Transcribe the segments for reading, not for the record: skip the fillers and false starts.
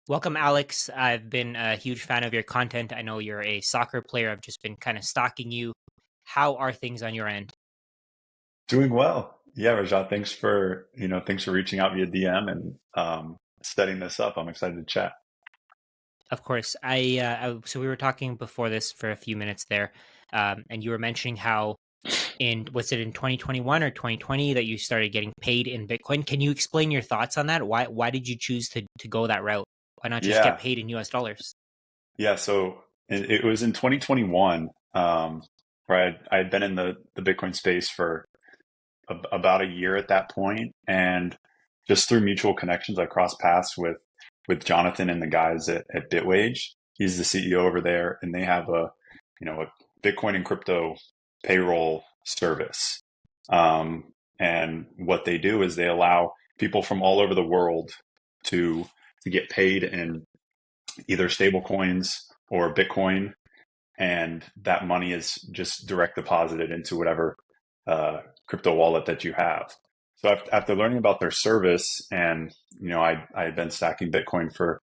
Welcome, Alex. I've been a huge fan of your content. I know you're a soccer player. I've just been kind of stalking you. How are things on your end? Doing well. Yeah, Rajat, thanks for reaching out via DM and setting this up. I'm excited to chat. Of course, so we were talking before this for a few minutes there, and you were mentioning how was it in 2021 or 2020 that you started getting paid in Bitcoin? Can you explain your thoughts on that? Why did you choose to go that route? Why not just get Yeah, paid in US dollars? yeah. So it was in 2021, where I had been in the Bitcoin space for about a year at that point, and just through mutual connections, I crossed paths with Jonathan and the guys at Bitwage. He's the CEO over there, and they have a Bitcoin and crypto payroll service. And what they do is they allow people from all over the world to to get paid in either stable coins or Bitcoin, and that money is just direct deposited into whatever crypto wallet that you have. So after learning about their service, and I had been stacking Bitcoin for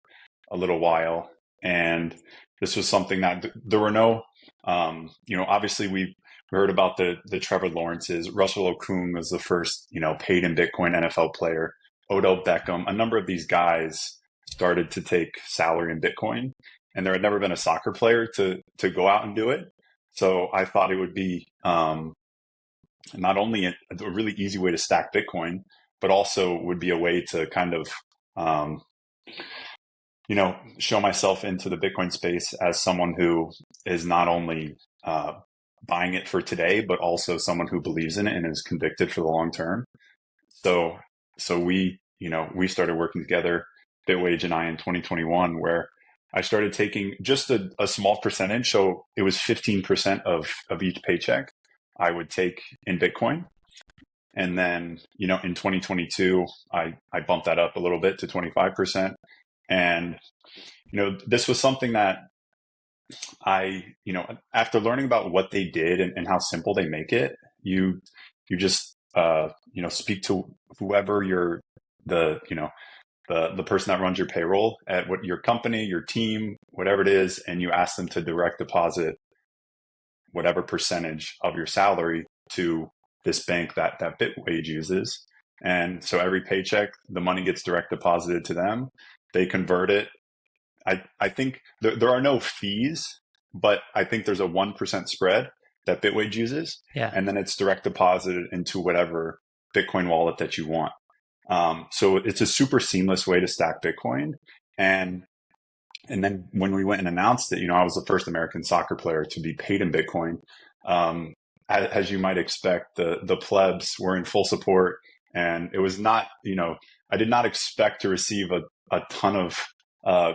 a little while, and this was something that there were no, obviously we heard about the Trevor Lawrences. Russell Okung was the first paid in Bitcoin NFL player. Odell Beckham, a number of these guys started to take salary in Bitcoin, and there had never been a soccer player to go out and do it. So I thought it would be not only a really easy way to stack Bitcoin, but also would be a way to kind of um, show myself into the Bitcoin space as someone who is not only buying it for today, but also someone who believes in it and is convicted for the long term. So, so we started working together, Bitwage and I, in 2021, where I started taking just a small percentage. So it was 15% of each paycheck I would take in Bitcoin. And then, in 2022, I bumped that up a little bit to 25%. And, this was something that after learning about what they did and how simple they make it, you just, speak to whoever the person that runs your payroll at what your company, your team, whatever it is, and you ask them to direct deposit whatever percentage of your salary to this bank that Bitwage uses. And so every paycheck, the money gets direct deposited to them. They convert it. I think there are no fees, but I think there's a 1% spread that Bitwage uses. Yeah. And then it's direct deposited into whatever Bitcoin wallet that you want. So it's a super seamless way to stack Bitcoin. And and then when we went and announced it, I was the first American soccer player to be paid in Bitcoin. Um, as you might expect, the plebs were in full support, and it was not, I did not expect to receive a ton of uh,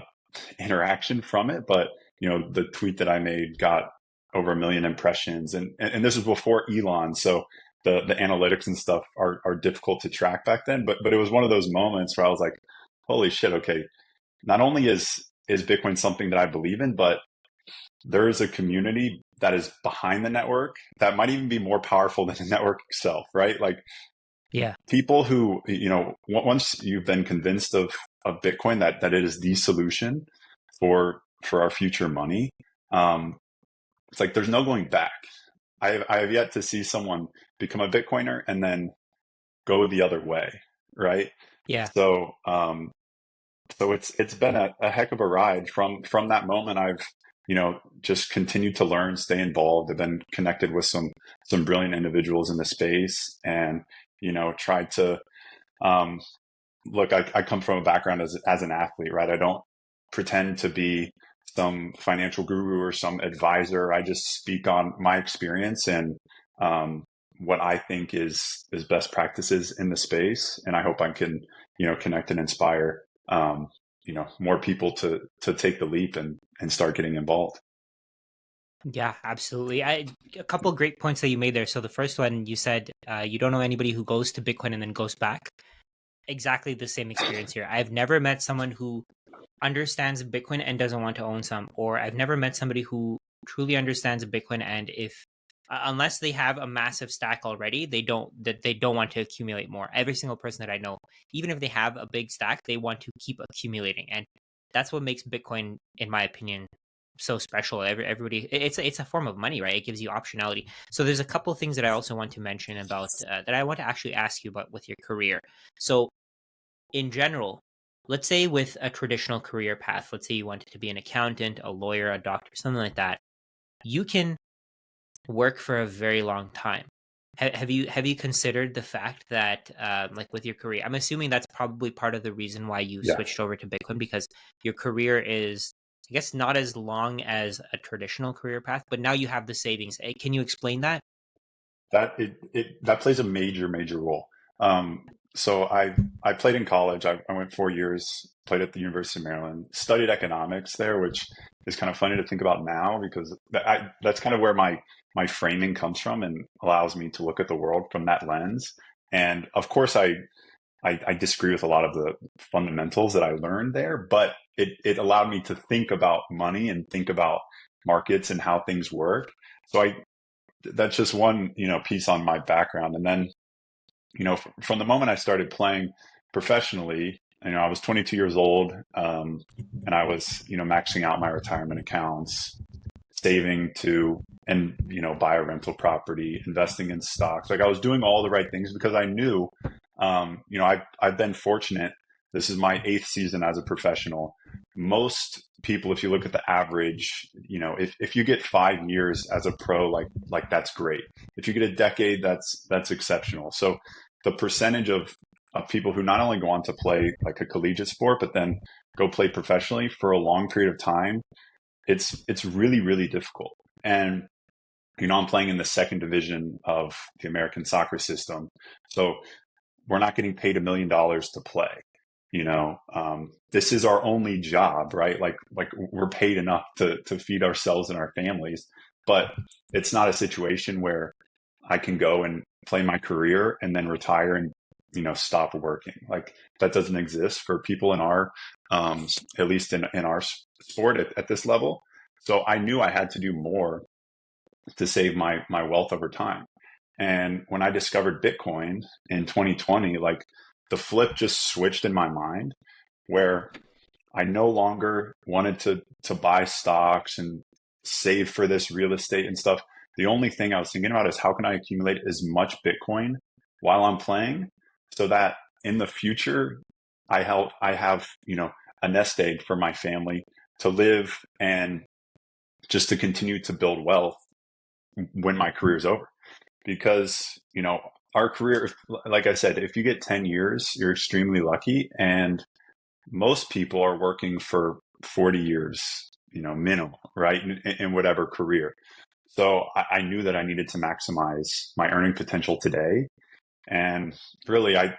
interaction from it, but the tweet that I made got over 1 million impressions, and this was before Elon, so the analytics and stuff are difficult to track back then. But it was one of those moments where I was like, holy shit, okay, not only is Bitcoin something that I believe in, but there is a community that is behind the network that might even be more powerful than the network itself, right? Like Yeah. people who, once you've been convinced of Bitcoin that it is the solution for our future money, um, it's like there's no going back. I have yet to see someone become a Bitcoiner and then go the other way, right? Yeah. So so it's been a heck of a ride from that moment. I've just continued to learn, stay involved. I've been connected with some brilliant individuals in the space, and tried to um, look. I come from a background as an athlete, right? I don't pretend to be some financial guru or some advisor. I just speak on my experience and um, what I think is best practices in the space, and I hope I can connect and inspire more people to take the leap and start getting involved. Yeah, absolutely. A couple great points that you made there. So the first one, you said you don't know anybody who goes to Bitcoin and then goes back. Exactly the same experience here. I've never met someone who understands Bitcoin and doesn't want to own some, or I've never met somebody who truly understands Bitcoin and if unless they have a massive stack already, they don't want to accumulate more. Every single person that I know, even if they have a big stack, they want to keep accumulating. And that's what makes Bitcoin, in my opinion, so special. Everybody, it's a form of money, right? It gives you optionality. So there's a couple things that I also want to mention about that I want to actually ask you about with your career. So in general, let's say with a traditional career path, let's say you wanted to be an accountant, a lawyer, a doctor, something like that, you can work for a very long time. Have you considered the fact that like with your career, I'm assuming that's probably part of the reason why you Yeah. switched over to Bitcoin, because your career is, I guess, not as long as a traditional career path, but now you have the savings. Can you explain that? That plays a major role. So I played in college. I went 4 years, played at the University of Maryland, studied economics there, which is kind of funny to think about now because that's kind of where my framing comes from and allows me to look at the world from that lens. And of course, I disagree with a lot of the fundamentals that I learned there, but it allowed me to think about money and think about markets and how things work. So that's just one, piece on my background. And then, from the moment I started playing professionally, I was 22 years old, and I was, maxing out my retirement accounts, saving to, and, buy a rental property, investing in stocks. Like I was doing all the right things because I knew, I've been fortunate. This is my 8th season as a professional. Most people, if you look at the average, if you get 5 years as a pro, like that's great. If you get a decade, that's exceptional. So the percentage of people who not only go on to play like a collegiate sport, but then go play professionally for a long period of time, it's really difficult. And I'm playing in the second division of the American soccer system, so we're not getting paid $1 million to play. This is our only job, right? Like we're paid enough to feed ourselves and our families, but it's not a situation where I can go and play my career and then retire and stop working. Like that doesn't exist for people in our at least in our sport at this level. So I knew I had to do more to save my wealth over time. And when I discovered Bitcoin in 2020, like the flip just switched in my mind where I no longer wanted to buy stocks and save for this real estate and stuff. The only thing I was thinking about is how can I accumulate as much Bitcoin while I'm playing so that in the future I have, a nest egg for my family to live and just to continue to build wealth when my career is over. Because, our career, like I said, if you get 10 years, you're extremely lucky. And most people are working for 40 years, minimum, right? In whatever career. So I knew that I needed to maximize my earning potential today. And really, I,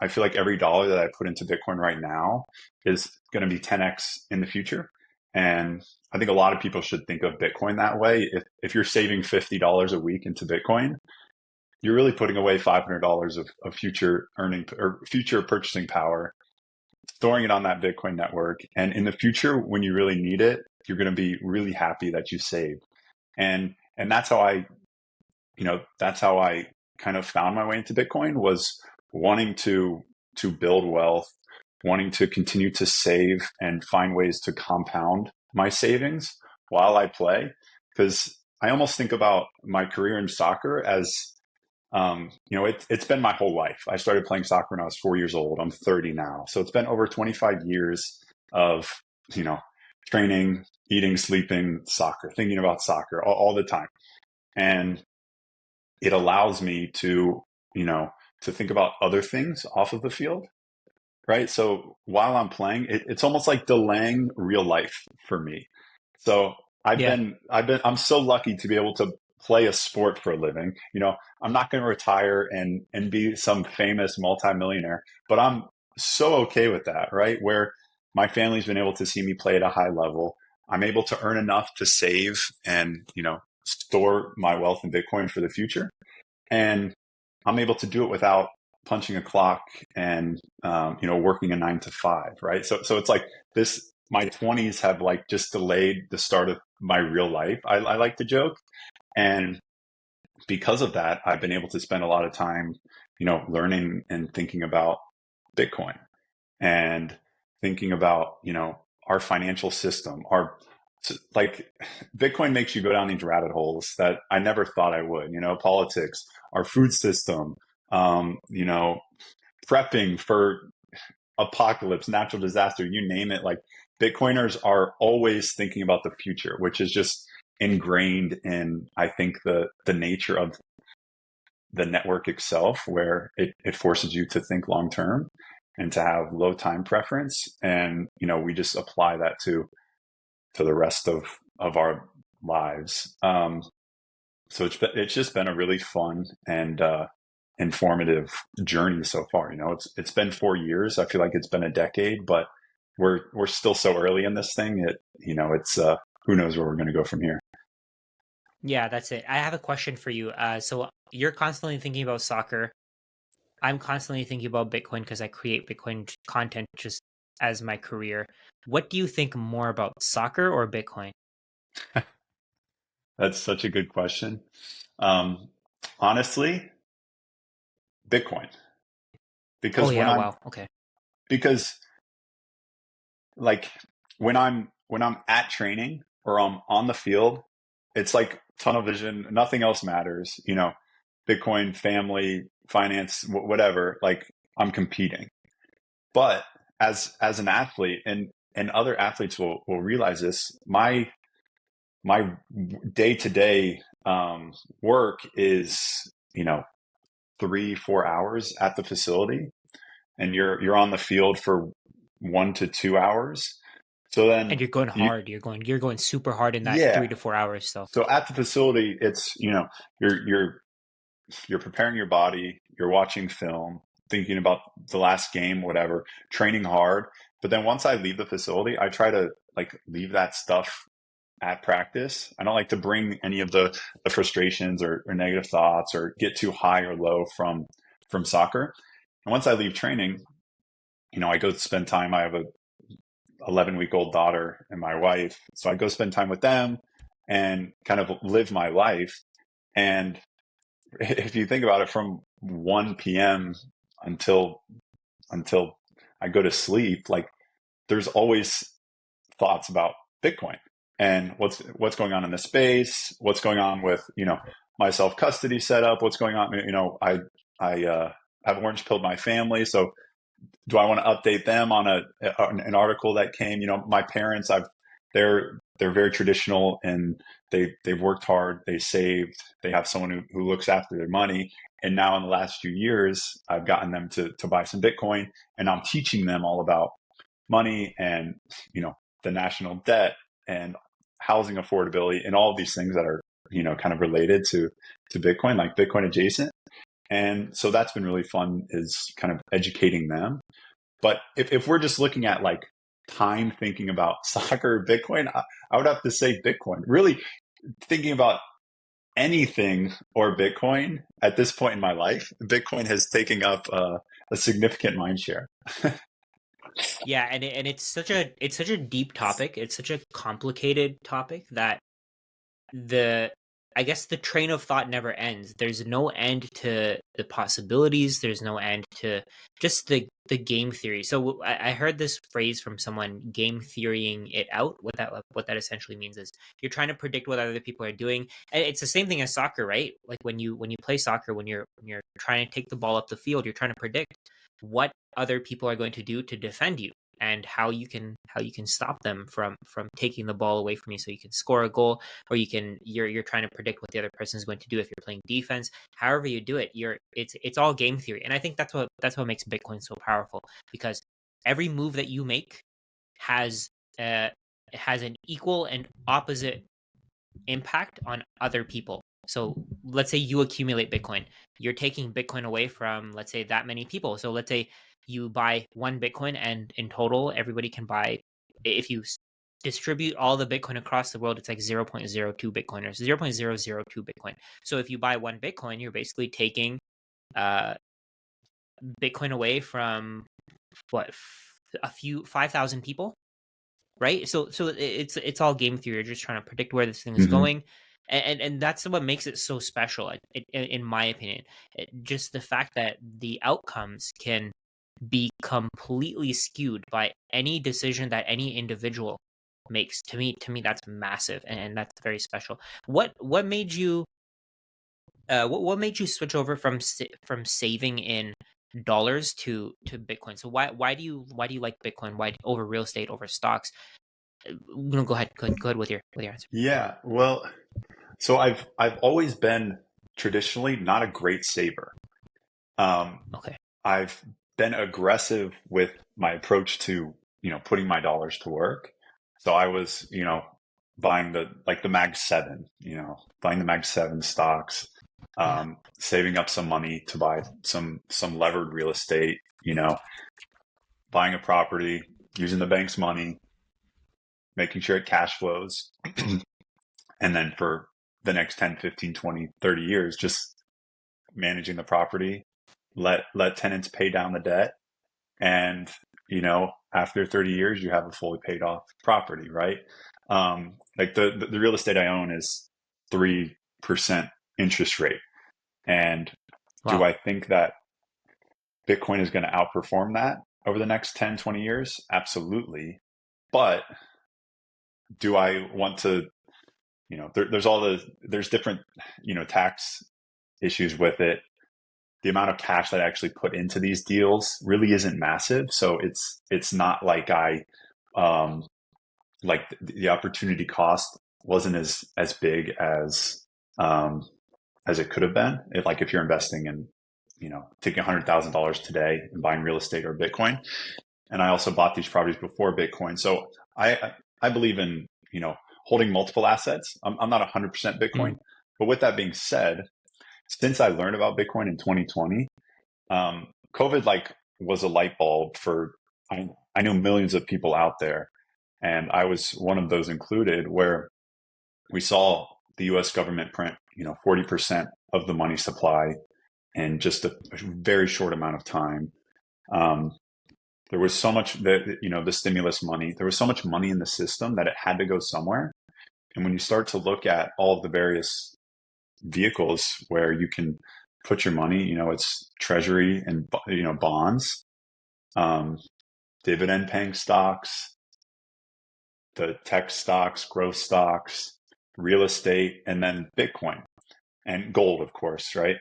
I feel like every dollar that I put into Bitcoin right now is going to be 10x in the future. And I think a lot of people should think of Bitcoin that way. If you're saving $50 a week into Bitcoin, you're really putting away $500 of future earning or future purchasing power, storing it on that Bitcoin network. And in the future, when you really need it, you're going to be really happy that you saved. And that's how I kind of found my way into Bitcoin, was wanting to build wealth, wanting to continue to save and find ways to compound my savings while I play. Because I almost think about my career in soccer as it's been my whole life. I started playing soccer when I was 4 years old. I'm 30 now. So it's been over 25 years of, you know, training, eating, sleeping, soccer, thinking about soccer all the time. And it allows me to think about other things off of the field, right? So while I'm playing, it's almost like delaying real life for me. So Yeah. I'm so lucky to be able to play a sport for a living. I'm not going to retire and be some famous multimillionaire, but I'm so okay with that, right? Where my family's been able to see me play at a high level. I'm able to earn enough to save and, store my wealth in Bitcoin for the future. And I'm able to do it without punching a clock and, working a 9 to 5, right? So it's like this, my 20s have like just delayed the start of my real life. I like to joke. And because of that, I've been able to spend a lot of time, learning and thinking about Bitcoin. And thinking about, our financial system, like Bitcoin makes you go down these rabbit holes that I never thought I would, politics, our food system, prepping for apocalypse, natural disaster, you name it. Like Bitcoiners are always thinking about the future, which is just ingrained in, I think, the nature of the network itself, where it forces you to think long term and to have low time preference. And, we just apply that to the rest of our lives. So it's just been a really fun and informative journey so far. It's been 4 years. I feel like it's been a decade, but we're still so early in this thing. It's who knows where we're going to go from here. Yeah, that's it. I have a question for you. So you're constantly thinking about soccer. I'm constantly thinking about Bitcoin because I create Bitcoin content just as my career. What do you think more about, soccer or Bitcoin? That's such a good question. Um, Honestly, Bitcoin, Oh because yeah, wow. Okay. because like when I'm at training or I'm on the field, it's like tunnel vision. Nothing else matters. Bitcoin, family, finance, whatever. Like I'm competing. But as an athlete, and other athletes will realize this, my day to day work is, 3-4 hours at the facility, and you're on the field for 1 to 2 hours. So And then you're going you hard. You're going super hard in that yeah. 3 to 4 hours. So So at the facility, it's, you're preparing your body, you're watching film, thinking about the last game, whatever, training hard. But then once I leave the facility, I try to like leave that stuff at practice. I don't like to bring any of the frustrations or negative thoughts or get too high or low from soccer. And once I leave training, I go spend time. I have a 11-week-old daughter and my wife, so I go spend time with them and kind of live my life. And if you think about it, from 1 p.m. until until I go to sleep, like there's always thoughts about Bitcoin and what's going on in the space, what's going on with, my self custody setup, what's going on. I have orange pilled my family, so do I want to update them on an article that came? My parents, they're very traditional, and they've worked hard, they saved, they have someone who looks after their money. And now in the last few years, I've gotten them to buy some Bitcoin, and I'm teaching them all about money and, the national debt and housing affordability and all of these things that are, kind of related to Bitcoin, like Bitcoin adjacent. And so that's been really fun, is kind of educating them. But if we're just looking at like time thinking about soccer or Bitcoin, I would have to say Bitcoin. Really thinking about anything or Bitcoin at this point in my life, Bitcoin has taken up a significant mind share. yeah, and it's such a deep topic. It's such a complicated topic that the I guess the train of thought never ends. There's no end to the possibilities. There's no end to just the game theory. So I heard this phrase from someone, game theorying it out. What that essentially means is you're trying to predict what other people are doing. And it's the same thing as soccer, right? Like when you play soccer, when you're trying to take the ball up the field, you're trying to predict what other people are going to do to defend you, and how you can stop them from taking the ball away from you, so you can score a goal, or you're trying to predict what the other person is going to do if you're playing defense. However you do it, it's all game theory. And I think that's what makes Bitcoin so powerful, because every move that you make has uh has an equal and opposite impact on other people. So let's say you accumulate Bitcoin. You're taking Bitcoin away from, let's say, that many people. So let's say you buy one Bitcoin, and in total, everybody can buy, if you distribute all the Bitcoin across the world, it's like 0.02 Bitcoiners, 0.002 Bitcoin. So if you buy one Bitcoin, you're basically taking uh, Bitcoin away from what, a few 5,000 people, right? So it's all game theory. You're just trying to predict where this thing is Hmm. going, and that's what makes it so special, in my opinion. Just the fact that the outcomes can be completely skewed by any decision that any individual makes. To me that's massive, and that's very special. What made you what made you switch over from saving in dollars to Bitcoin? So why do you like Bitcoin? Why over real estate, over stocks? No, go ahead with your answer. Yeah, well, so I've always been traditionally not a great saver. Um, Okay. I've been aggressive with my approach to, putting my dollars to work. So I was, buying the Mag 7, buying the Mag 7 stocks, Yeah. saving up some money to buy some levered real estate, buying a property, using the bank's money, making sure it cash flows. And then for the next 10, 15, 20, 30 years, just managing the property, let tenants pay down the debt. And, after 30 years, you have a fully paid off property, right? Like the real estate I own is 3% interest rate. And do Wow. I think that Bitcoin is going to outperform that over the next 10, 20 years? Absolutely. But do I want to, there's different, tax issues with it. The amount of cash that I actually put into these deals really isn't massive. So it's not like like the opportunity cost wasn't as big as it could have been. If you're investing in, taking $100,000 today and buying real estate or Bitcoin. And I also bought these properties before Bitcoin. So I believe in, holding multiple assets. I'm not 100% Mm. Bitcoin, but with that being said, since I learned about Bitcoin in 2020, COVID was a light bulb for, I know millions of people out there. And I was one of those included, where we saw the US government print, 40% of the money supply in just a very short amount of time. Um, there was so much that, the stimulus money, there was so much money in the system that it had to go somewhere. And when you start to look at all of the various vehicles where you can put your money, it's treasury and, bonds, um, dividend paying stocks, the tech stocks, growth stocks, real estate, and then Bitcoin and gold, of course, right?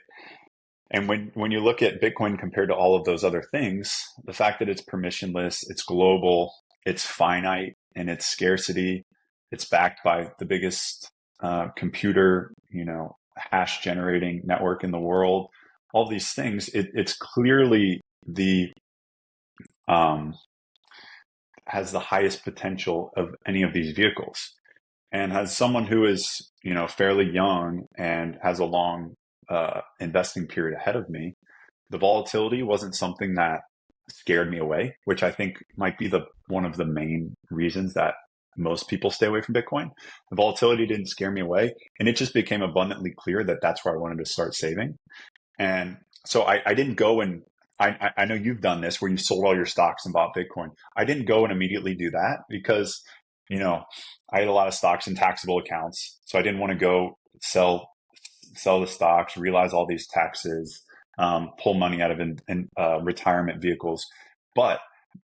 And when you look at Bitcoin compared to all of those other things, the fact that it's permissionless, it's global, it's finite, and it's scarcity, it's backed by the biggest computer, hash generating network in the world. All these things, it's clearly the um, has the highest potential of any of these vehicles. And as someone who is, fairly young and has a long investing period ahead of me, the volatility wasn't something that scared me away, which I think might be the one of the main reasons that most people stay away from Bitcoin. The volatility didn't scare me away, and it just became abundantly clear that that's where I wanted to start saving. And so I didn't go and I know you've done this where you sold all your stocks and bought Bitcoin. I didn't go and immediately do that because, you know, I had a lot of stocks in taxable accounts. So I didn't want to go sell the stocks, realize all these taxes, pull money out of retirement vehicles. But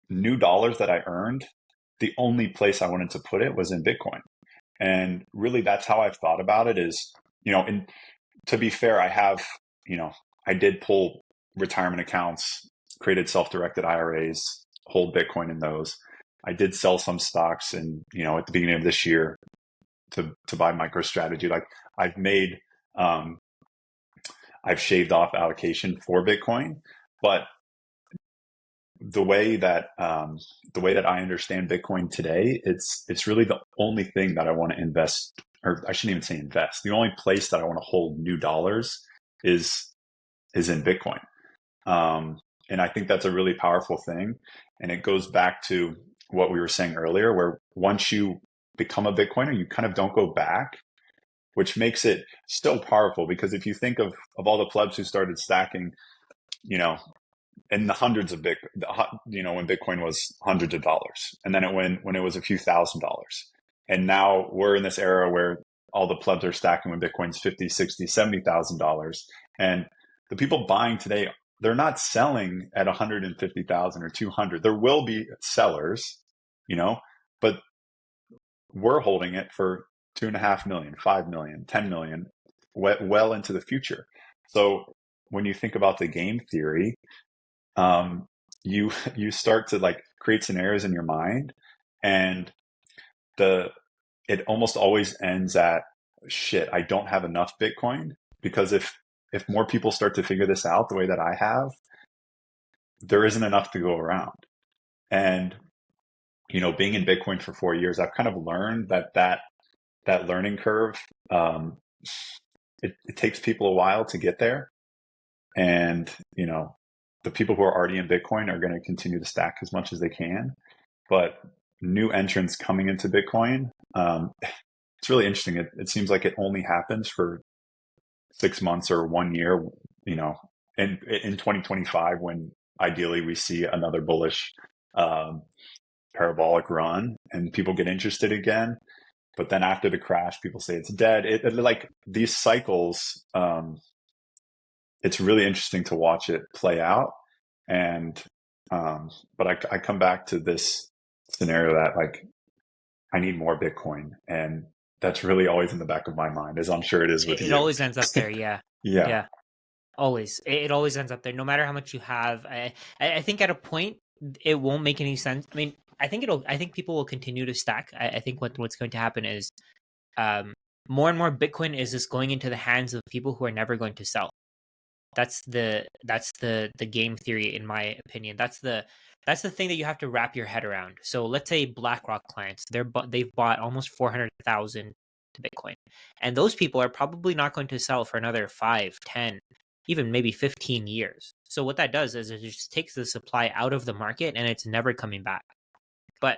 new dollars that I earned, the only place I wanted to put it was in Bitcoin. And really, that's how I've thought about it is, and to be fair, I did pull retirement accounts, created self-directed IRAs, hold Bitcoin in those. I did sell some stocks at the beginning of this year to buy MicroStrategy. Like I've made, I've shaved off allocation for Bitcoin, but the way that I understand Bitcoin today, it's really the only thing that I want to invest, or I shouldn't even say invest. The only place that I want to hold new dollars is in Bitcoin. And I think that's a really powerful thing. And it goes back to what we were saying earlier, where once you become a Bitcoiner, you kind of don't go back, which makes it so powerful. Because if you think of all the plebs who started stacking, you know, in the hundreds of when Bitcoin was hundreds of dollars, and then when it was a few $1,000s, and now we're in this era where all the plebs are stacking when Bitcoin's 50, 60, $70,000, and the people buying today they're not selling at 150,000 or 200. There will be sellers, you know, but we're holding it for 2.5 million, 5 million, 10 million, well into the future. So when you think about the game theory, you start to like create scenarios in your mind, and the it almost always ends at shit. I don't have enough Bitcoin, because if more people start to figure this out the way that I have, there isn't enough to go around. And being in Bitcoin for 4 years, I've kind of learned that learning curve. Um, it takes people a while to get there, and the people who are already in Bitcoin are going to continue to stack as much as they can. But new entrants coming into Bitcoin, it's really interesting. It seems like it only happens for 6 months or 1 year, in 2025, when ideally we see another bullish um, parabolic run and people get interested again. But then after the crash, people say it's dead. Like these cycles, it's really interesting to watch it play out. And but I come back to this scenario that like I need more Bitcoin, and that's really always in the back of my mind, as I'm sure it is with It you. always ends up there. Yeah. Yeah. Yeah. Always. It always ends up there, no matter how much you have. I think at a point it won't make any sense. I mean, I think people will continue to stack. I think what's going to happen is um, more and more Bitcoin is just going into the hands of people who are never going to sell. That's the game theory, in my opinion. That's the thing that you have to wrap your head around. So let's say BlackRock clients, they've bought almost 400,000 to Bitcoin, and those people are probably not going to sell for another 5, 10, even maybe 15 years. So what that does is it just takes the supply out of the market, and it's never coming back. But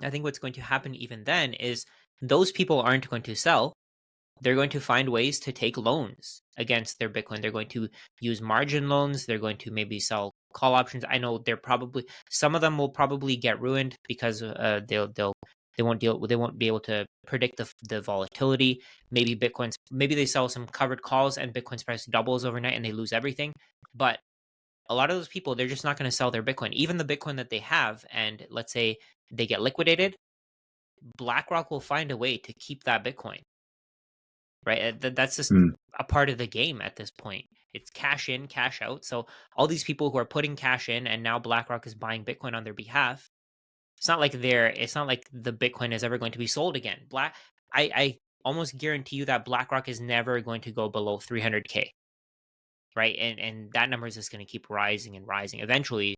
I think what's going to happen even then is those people aren't going to sell. They're going to find ways to take loans against their Bitcoin. They're going to use margin loans. They're going to maybe sell call options. I know they're probably, some of them will probably get ruined because they won't be able to predict the volatility. Maybe they sell some covered calls and Bitcoin's price doubles overnight and they lose everything. But a lot of those people, they're just not going to sell their Bitcoin, even the Bitcoin that they have. And let's say they get liquidated, BlackRock will find a way to keep that Bitcoin, right? That's just Mm. a part of the game at this point. It's cash in, cash out. So all these people who are putting cash in, and now BlackRock is buying Bitcoin on their behalf. It's not like the Bitcoin is ever going to be sold again. I almost guarantee you that BlackRock is never going to go below 300K, right? And that number is just going to keep rising and rising. Eventually,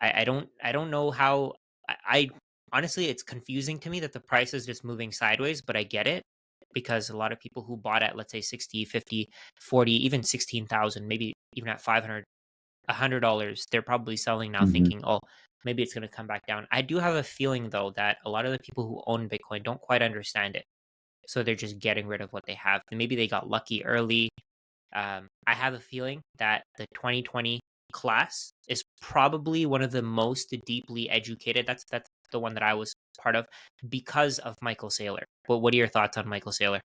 I don't know how. I honestly, it's confusing to me that the price is just moving sideways, but I get it, because a lot of people who bought at, let's say, 60, 50, 40, even 16,000, maybe even at 500, $100, they're probably selling now Mm-hmm. thinking, oh, maybe it's going to come back down. I do have a feeling, though, that a lot of the people who own Bitcoin don't quite understand it. So they're just getting rid of what they have. Maybe they got lucky early. I have a feeling that the 2020 class is probably one of the most deeply educated. That's the one that I was part of, because of Michael Saylor. But what are your thoughts on Michael Saylor?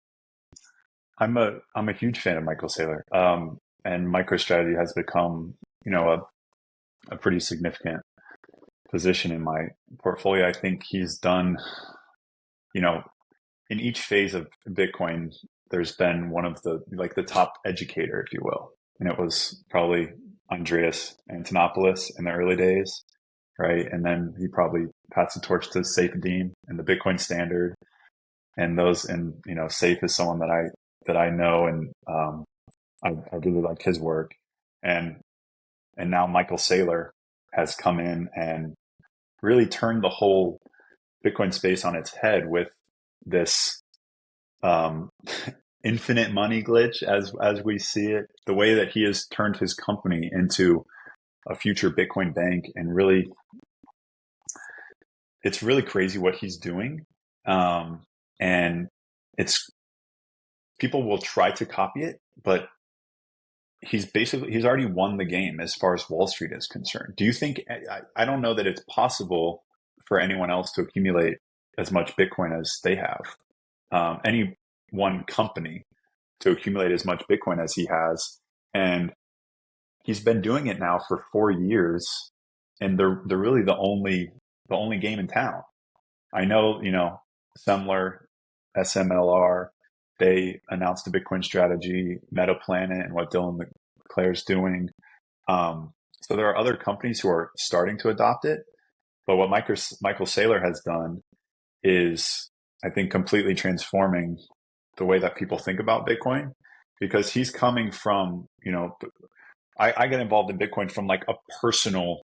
I'm a huge fan of Michael Saylor. And MicroStrategy has become, a pretty significant position in my portfolio. I think he's done, you know, in each phase of Bitcoin, there's been one of the top educator, if you will. And it was probably Andreas Antonopoulos in the early days, right? And then he probably passed the torch to Saifedean and the Bitcoin Standard, and Saif is someone that I know, and I really like his work, and now Michael Saylor has come in and really turned the whole Bitcoin space on its head with this um, infinite money glitch, as we see it. The way that he has turned his company into a future Bitcoin bank, and really, it's really crazy what he's doing. And it's people will try to copy it, but he's already won the game as far as Wall Street is concerned. Do you think, I don't know that it's possible for anyone else to accumulate as much Bitcoin as they have. Any one company to accumulate as much Bitcoin as he has. And he's been doing it now for 4 years, and they're really the only game in town. I know, Semler, SMLR, they announced a Bitcoin strategy, MetaPlanet, and what Dylan McClare's doing. So there are other companies who are starting to adopt it. But what Michael Saylor has done is, I think, completely transforming the way that people think about Bitcoin, because he's coming from, I get involved in Bitcoin from like a personal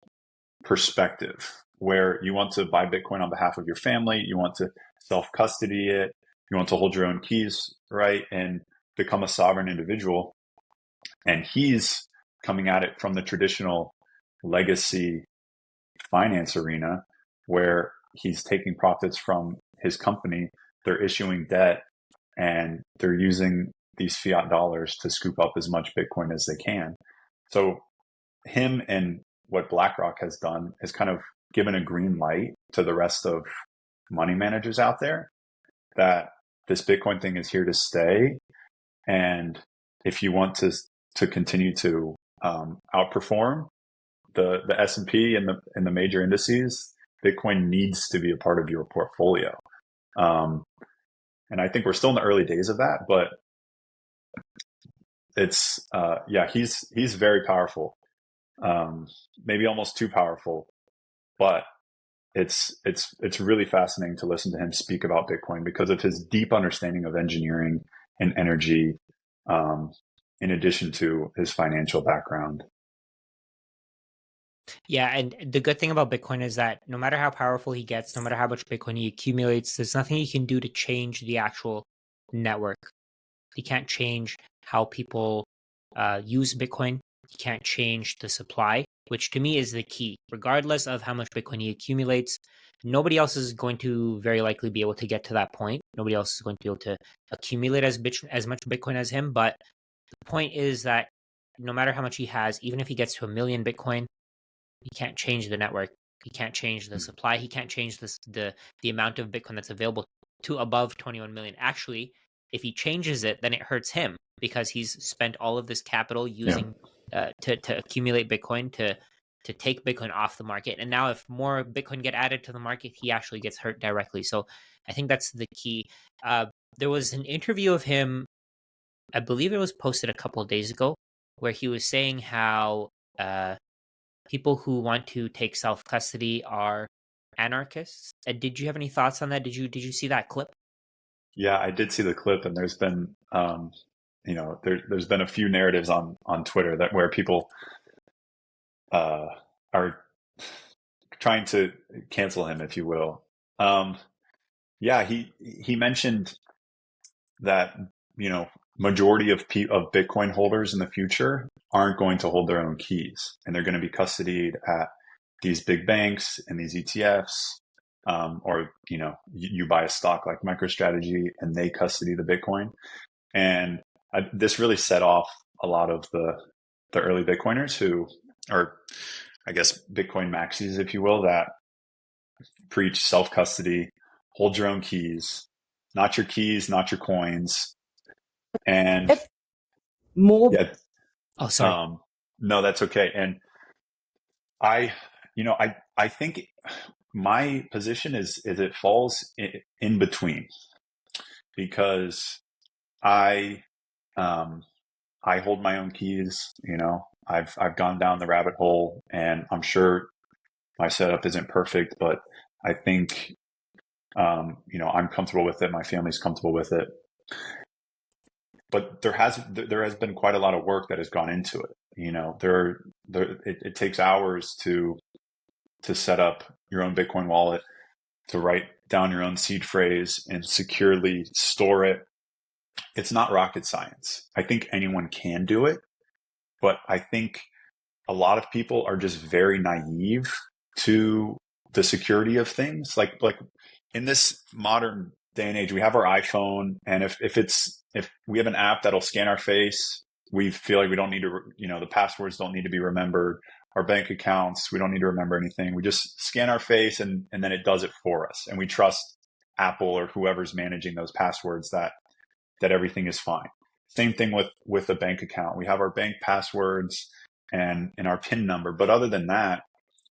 perspective where you want to buy Bitcoin on behalf of your family, you want to self custody it, you want to hold your own keys, right? And become a sovereign individual. And he's coming at it from the traditional legacy finance arena where he's taking profits from his company, they're issuing debt, and they're using these fiat dollars to scoop up as much Bitcoin as they can. So him and what BlackRock has done is kind of given a green light to the rest of money managers out there that this Bitcoin thing is here to stay. And if you want to continue to outperform the S&P and the major indices, Bitcoin needs to be a part of your portfolio. And I think we're still in the early days of that, but it's he's very powerful. Maybe almost too powerful, but it's really fascinating to listen to him speak about Bitcoin because of his deep understanding of engineering and energy, in addition to his financial background. Yeah, and the good thing about Bitcoin is that no matter how powerful he gets, no matter how much Bitcoin he accumulates, there's nothing he can do to change the actual network. He can't change how people use Bitcoin. He can't change the supply, which to me is the key. Regardless of how much Bitcoin he accumulates, nobody else is going to very likely be able to get to that point. Nobody else is going to be able to accumulate as much Bitcoin as him. But the point is that no matter how much he has, even if he gets to 1 million Bitcoin, he can't change the network. He can't change the supply. He can't change the amount of Bitcoin that's available to above 21 million. Actually, if he changes it, then it hurts him because he's spent all of this capital Yeah. using to accumulate Bitcoin to take Bitcoin off the market. And now, if more Bitcoin get added to the market, he actually gets hurt directly. So I think that's the key. There was an interview of him, I believe it was posted a couple of days ago, where he was saying how people who want to take self custody are anarchists. Did you have any thoughts on that? Did you see that clip? Yeah, I did see the clip, and there's been, there's been a few narratives on Twitter that where people uh, are trying to cancel him, if you will. Yeah, he mentioned that majority of Bitcoin holders in the future aren't going to hold their own keys, and they're going to be custodied at these big banks and these ETFs, or you buy a stock like MicroStrategy and they custody the Bitcoin. And this really set off a lot of the early Bitcoiners who are, I guess, Bitcoin maxis, if you will, that preach self custody, hold your own keys, not your keys, not your coins. And If more yeah, Oh, sorry. no, that's okay. And I think my position is it falls in between, because I I hold my own keys. I've gone down the rabbit hole, and I'm sure my setup isn't perfect, but I think I'm comfortable with it. My family's comfortable with it. But there has been quite a lot of work that has gone into it. It takes hours to set up your own Bitcoin wallet, to write down your own seed phrase and securely store it. It's not rocket science. I think anyone can do it, but I think a lot of people are just very naive to the security of things. Like in this modern day and age, we have our iPhone, and if we have an app that'll scan our face, we feel like we don't need to, the passwords don't need to be remembered. Our bank accounts, we don't need to remember anything. We just scan our face, and then it does it for us. And we trust Apple or whoever's managing those passwords that everything is fine. Same thing with a bank account. We have our bank passwords. and our PIN number. But other than that,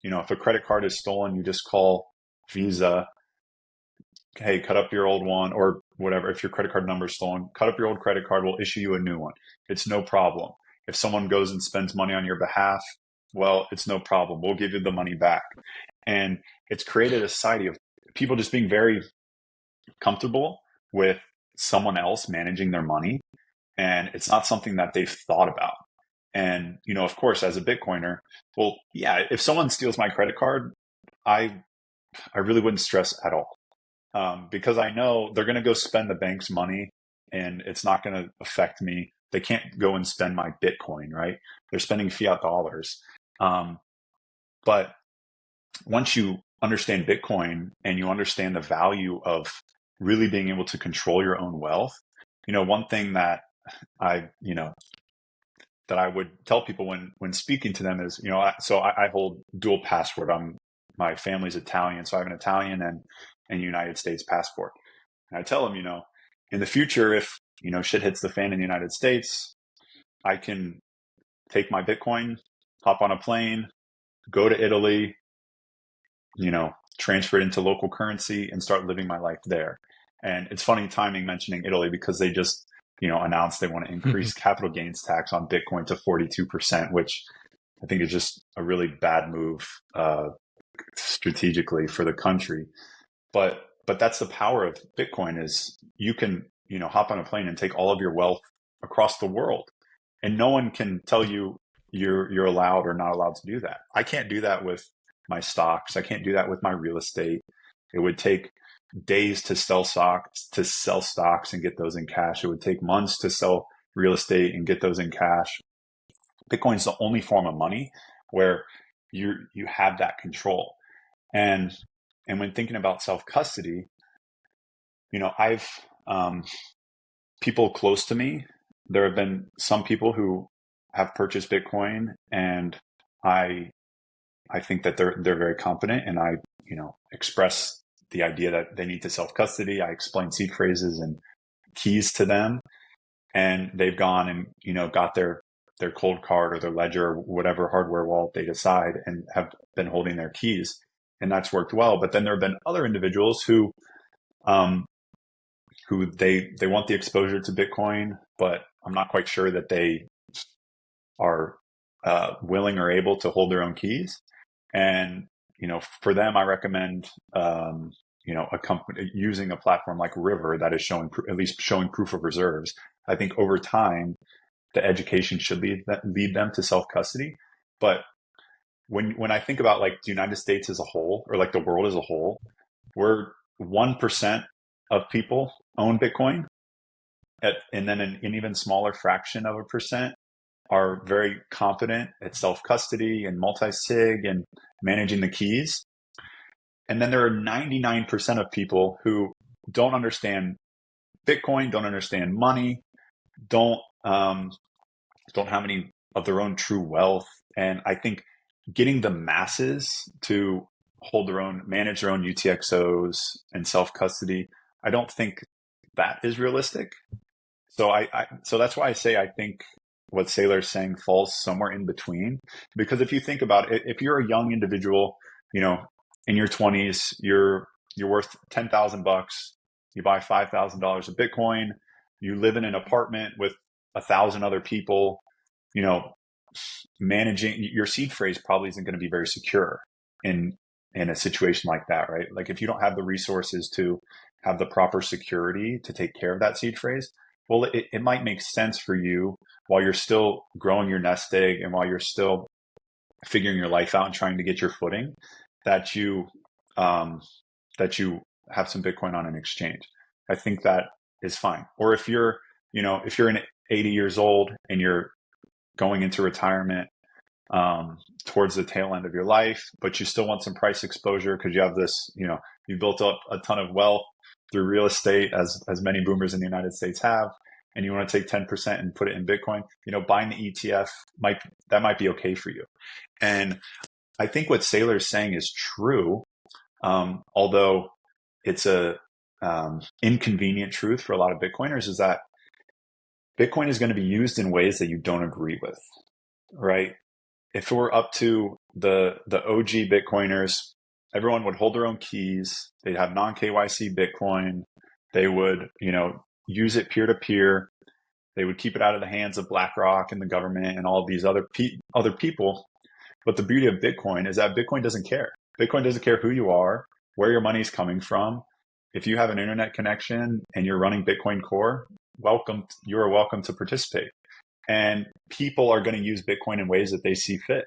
if a credit card is stolen, you just call Visa. Hey, cut up your old one or whatever. If your credit card number is stolen, cut up your old credit card. We'll issue you a new one. It's no problem. If someone goes and spends money on your behalf, well, it's no problem. We'll give you the money back. And it's created a society of people just being very comfortable with someone else managing their money. And it's not something that they've thought about. And, of course, as a Bitcoiner, well, yeah, if someone steals my credit card, I really wouldn't stress at all. Because I know they're going to go spend the bank's money and it's not going to affect me. They can't go and spend my Bitcoin, right? They're spending fiat dollars. But once you understand Bitcoin and you understand the value of really being able to control your own wealth, one thing that that I would tell people when speaking to them is, I hold dual passport. My family's Italian, so I have an Italian and United States passport. And I tell them, in the future, if, shit hits the fan in the United States, I can take my Bitcoin, hop on a plane, go to Italy, transfer it into local currency and start living my life there. And it's funny timing mentioning Italy because they just, announced they want to increase capital gains tax on Bitcoin to 42%, which I think is just a really bad move strategically for the country. But that's the power of Bitcoin is you can, hop on a plane and take all of your wealth across the world. And no one can tell you you're allowed or not allowed to do that. I can't do that with my stocks. I can't do that with my real estate. It would take days to sell stocks and get those in cash. It would take months to sell real estate and get those in cash. Bitcoin is the only form of money where you have that control. And when thinking about self-custody, I've people close to me, there have been some people who have purchased Bitcoin and I think that they're very competent and I, express the idea that they need to self-custody. I explain seed phrases and keys to them and they've gone and, got their cold card or their ledger or whatever hardware wallet they decide and have been holding their keys. And that's worked well. But then there have been other individuals who they want the exposure to Bitcoin, but I'm not quite sure that they are willing or able to hold their own keys. And, for them, I recommend, a company using a platform like River that is at least showing proof of reserves. I think over time, the education should lead them to self-custody. But when I think about like the United States as a whole, or like the world as a whole, we're 1% of people own Bitcoin. And then an even smaller fraction of a percent are very competent at self-custody and multi-sig and managing the keys. And then there are 99% of people who don't understand Bitcoin, don't understand money, don't have any of their own true wealth. And I think getting the masses to manage their own UTXOs and self-custody, I don't think that is realistic. So so that's why I say I think what Saylor is saying falls somewhere in between. Because if you think about it, if you're a young individual, in your 20s, you're worth $10,000, you buy $5,000 of Bitcoin, you live in an apartment with 1,000 other people, managing your seed phrase probably isn't going to be very secure in a situation like that, right? Like if you don't have the resources to have the proper security to take care of that seed phrase, well, it might make sense for you while you're still growing your nest egg and while you're still figuring your life out and trying to get your footing, that you have some Bitcoin on an exchange. I think that is fine. Or if you're 80 years old and you're going into retirement towards the tail end of your life, but you still want some price exposure because you have this, you built up a ton of wealth through real estate, as many boomers in the United States have, and you want to take 10% and put it in Bitcoin, buying the ETF might be okay for you. And I think what Saylor is saying is true, although it's a inconvenient truth for a lot of Bitcoiners, is that Bitcoin is going to be used in ways that you don't agree with, right? if it were up to the OG Bitcoiners, everyone would hold their own keys. They'd have non KYC Bitcoin. They would, use it peer to peer. They would keep it out of the hands of BlackRock and the government and all of these other people. But the beauty of Bitcoin is that Bitcoin doesn't care. Bitcoin doesn't care who you are, where your money's coming from. If you have an internet connection and you're running Bitcoin Core, you are welcome to participate. And people are going to use Bitcoin in ways that they see fit.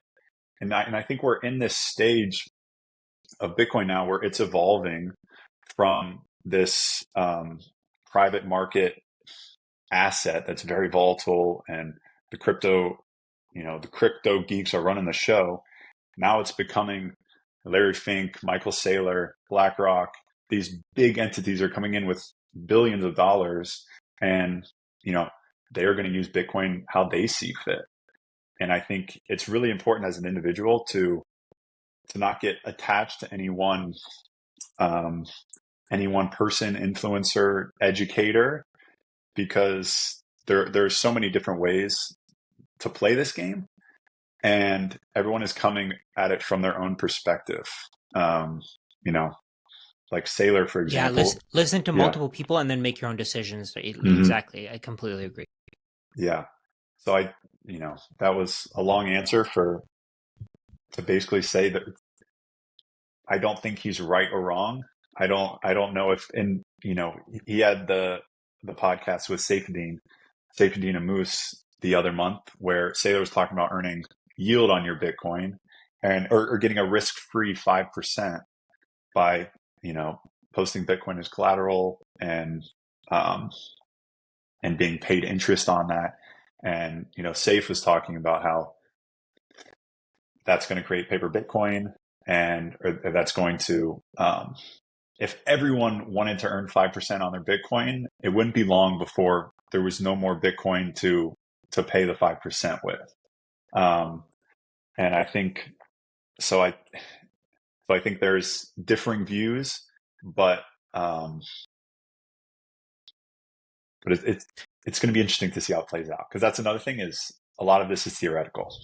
And I think we're in this stage of Bitcoin now where it's evolving from this private market asset that's very volatile, and the crypto geeks are running the show. Now it's becoming Larry Fink, Michael Saylor, BlackRock. These big entities are coming in with billions of dollars, and they are going to use Bitcoin how they see fit. And I think it's really important as an individual to not get attached to any one person, influencer, educator, because there's so many different ways to play this game, and everyone is coming at it from their own perspective. You know, like Saylor, for Yeah, example. listen to Yeah. multiple people and then make your own decisions. Hmm. Exactly. I completely agree. Yeah. So that was a long answer to basically say that I don't think he's right or wrong. I don't know if, and he had the podcast with Saifedean and Moose the other month, where Saylor was talking about earning yield on your Bitcoin, or getting a risk-free 5% by, posting Bitcoin as collateral, um, and being paid interest on that. And, Safe was talking about how that's going to create paper Bitcoin, or that's going to, if everyone wanted to earn 5% on their Bitcoin, it wouldn't be long before there was no more Bitcoin to pay the 5% with. Um, and I think so. I think there's differing views, but um, it's going to be interesting to see how it plays out, because that's another thing, is a lot of this is theoretical.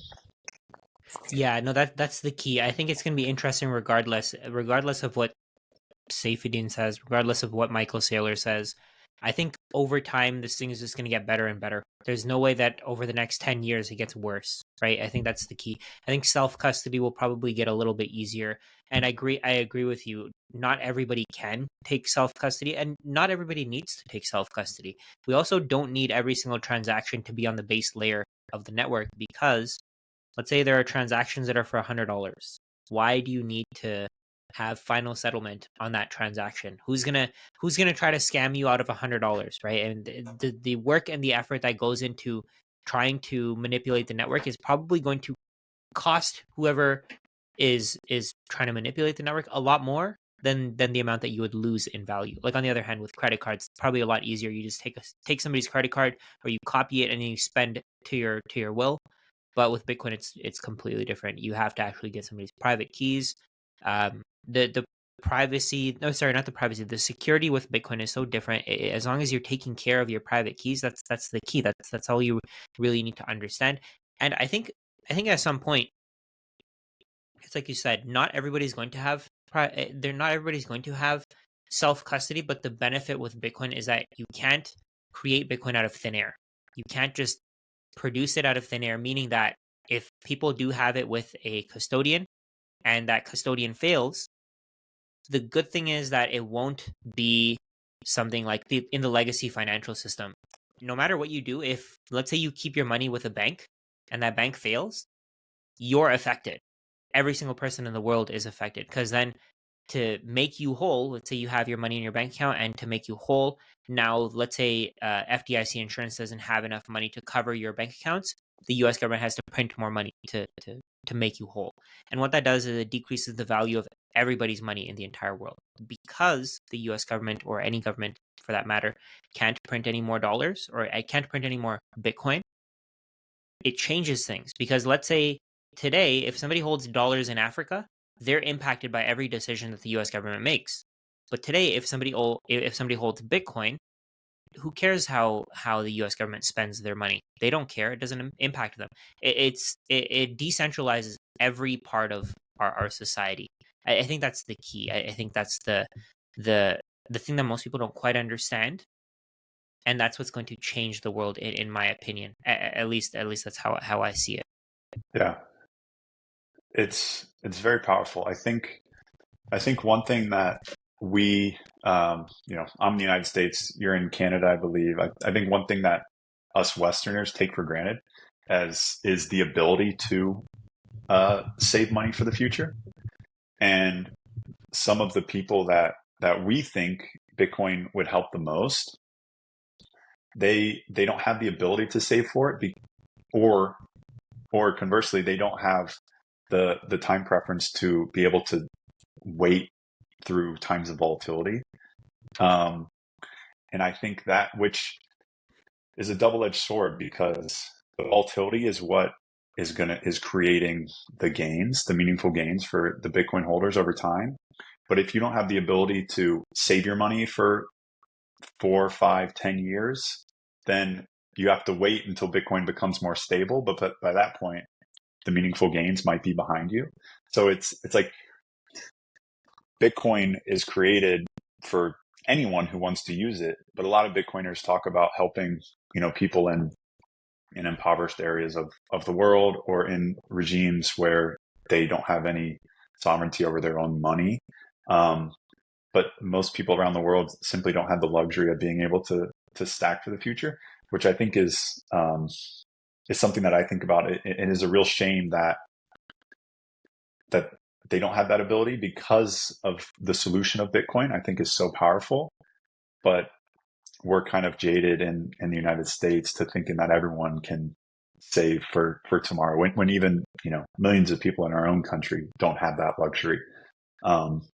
Yeah, no, that's the key. I think it's going to be interesting regardless of what Safedin says, regardless of what Michael Saylor says. I think over time this thing is just going to get better and better. There's no way that over the next 10 years it gets worse, right? I think that's the key. I think self-custody will probably get a little bit easier. And I agree with you. Not everybody can take self-custody, and not everybody needs to take self-custody. We also don't need every single transaction to be on the base layer of the network, because let's say there are transactions that are for $100. Why do you need to have final settlement on that transaction? Who's gonna try to scam you out of $100, right? And the work and the effort that goes into trying to manipulate the network is probably going to cost whoever is trying to manipulate the network a lot more than the amount that you would lose in value. Like on the other hand, with credit cards, it's probably a lot easier. You just take somebody's credit card, or you copy it and then you spend to your will. But with Bitcoin, it's completely different. You have to actually get somebody's private keys. The privacy, no, sorry, not the privacy. The security with Bitcoin is so different. As long as you're taking care of your private keys, that's the key. That's all you really need to understand. And I think at some point, it's like you said, not everybody's going to have they're not everybody's going to have self custody. But the benefit with Bitcoin is that you can't create Bitcoin out of thin air. You can't just produce it out of thin air, meaning that if people do have it with a custodian and that custodian fails, the good thing is that it won't be something like in the legacy financial system. No matter what you do, if let's say you keep your money with a bank and that bank fails, you're affected. Every single person in the world is affected, because then to make you whole, let's say you have your money in your bank account, and to make you whole, now let's say FDIC insurance doesn't have enough money to cover your bank accounts, the U.S. government has to print more money to make you whole. And what that does is it decreases the value of everybody's money in the entire world, because the U.S. government, or any government for that matter, can't print any more dollars, or I can't print any more Bitcoin. It changes things, because let's say today, if somebody holds dollars in Africa, they're impacted by every decision that the U.S. government makes. But today, if somebody holds Bitcoin, who cares how the U.S. government spends their money? They don't care. It doesn't impact them. It decentralizes every part of our society. I think that's the key. I think that's the the thing that most people don't quite understand, and that's what's going to change the world, in my opinion. At least that's how I see it. Yeah, it's very powerful. I think one thing that we, I'm in the United States, you're in Canada, I believe. I think one thing that us Westerners take for granted as is the ability to save money for the future. And some of the people that we think Bitcoin would help the most, they don't have the ability to save for it, or or conversely, they don't have the time preference to be able to wait through times of volatility. Um, and I think that, which is a double-edged sword, because the volatility is what is creating the gains, the meaningful gains for the Bitcoin holders over time. But if you don't have the ability to save your money for 4, 5, 10 years, then you have to wait until Bitcoin becomes more stable. But by that point, the meaningful gains might be behind you. So it's like Bitcoin is created for anyone who wants to use it, but a lot of Bitcoiners talk about helping, people in impoverished areas of the world, or in regimes where they don't have any sovereignty over their own money. Um, but most people around the world simply don't have the luxury of being able to stack for the future, which I think is something that I think about. It is a real shame that they don't have that ability, because of the solution of Bitcoin, I think, is so powerful. But we're kind of jaded in the United States to thinking that everyone can save for tomorrow, when even, millions of people in our own country don't have that luxury. Um,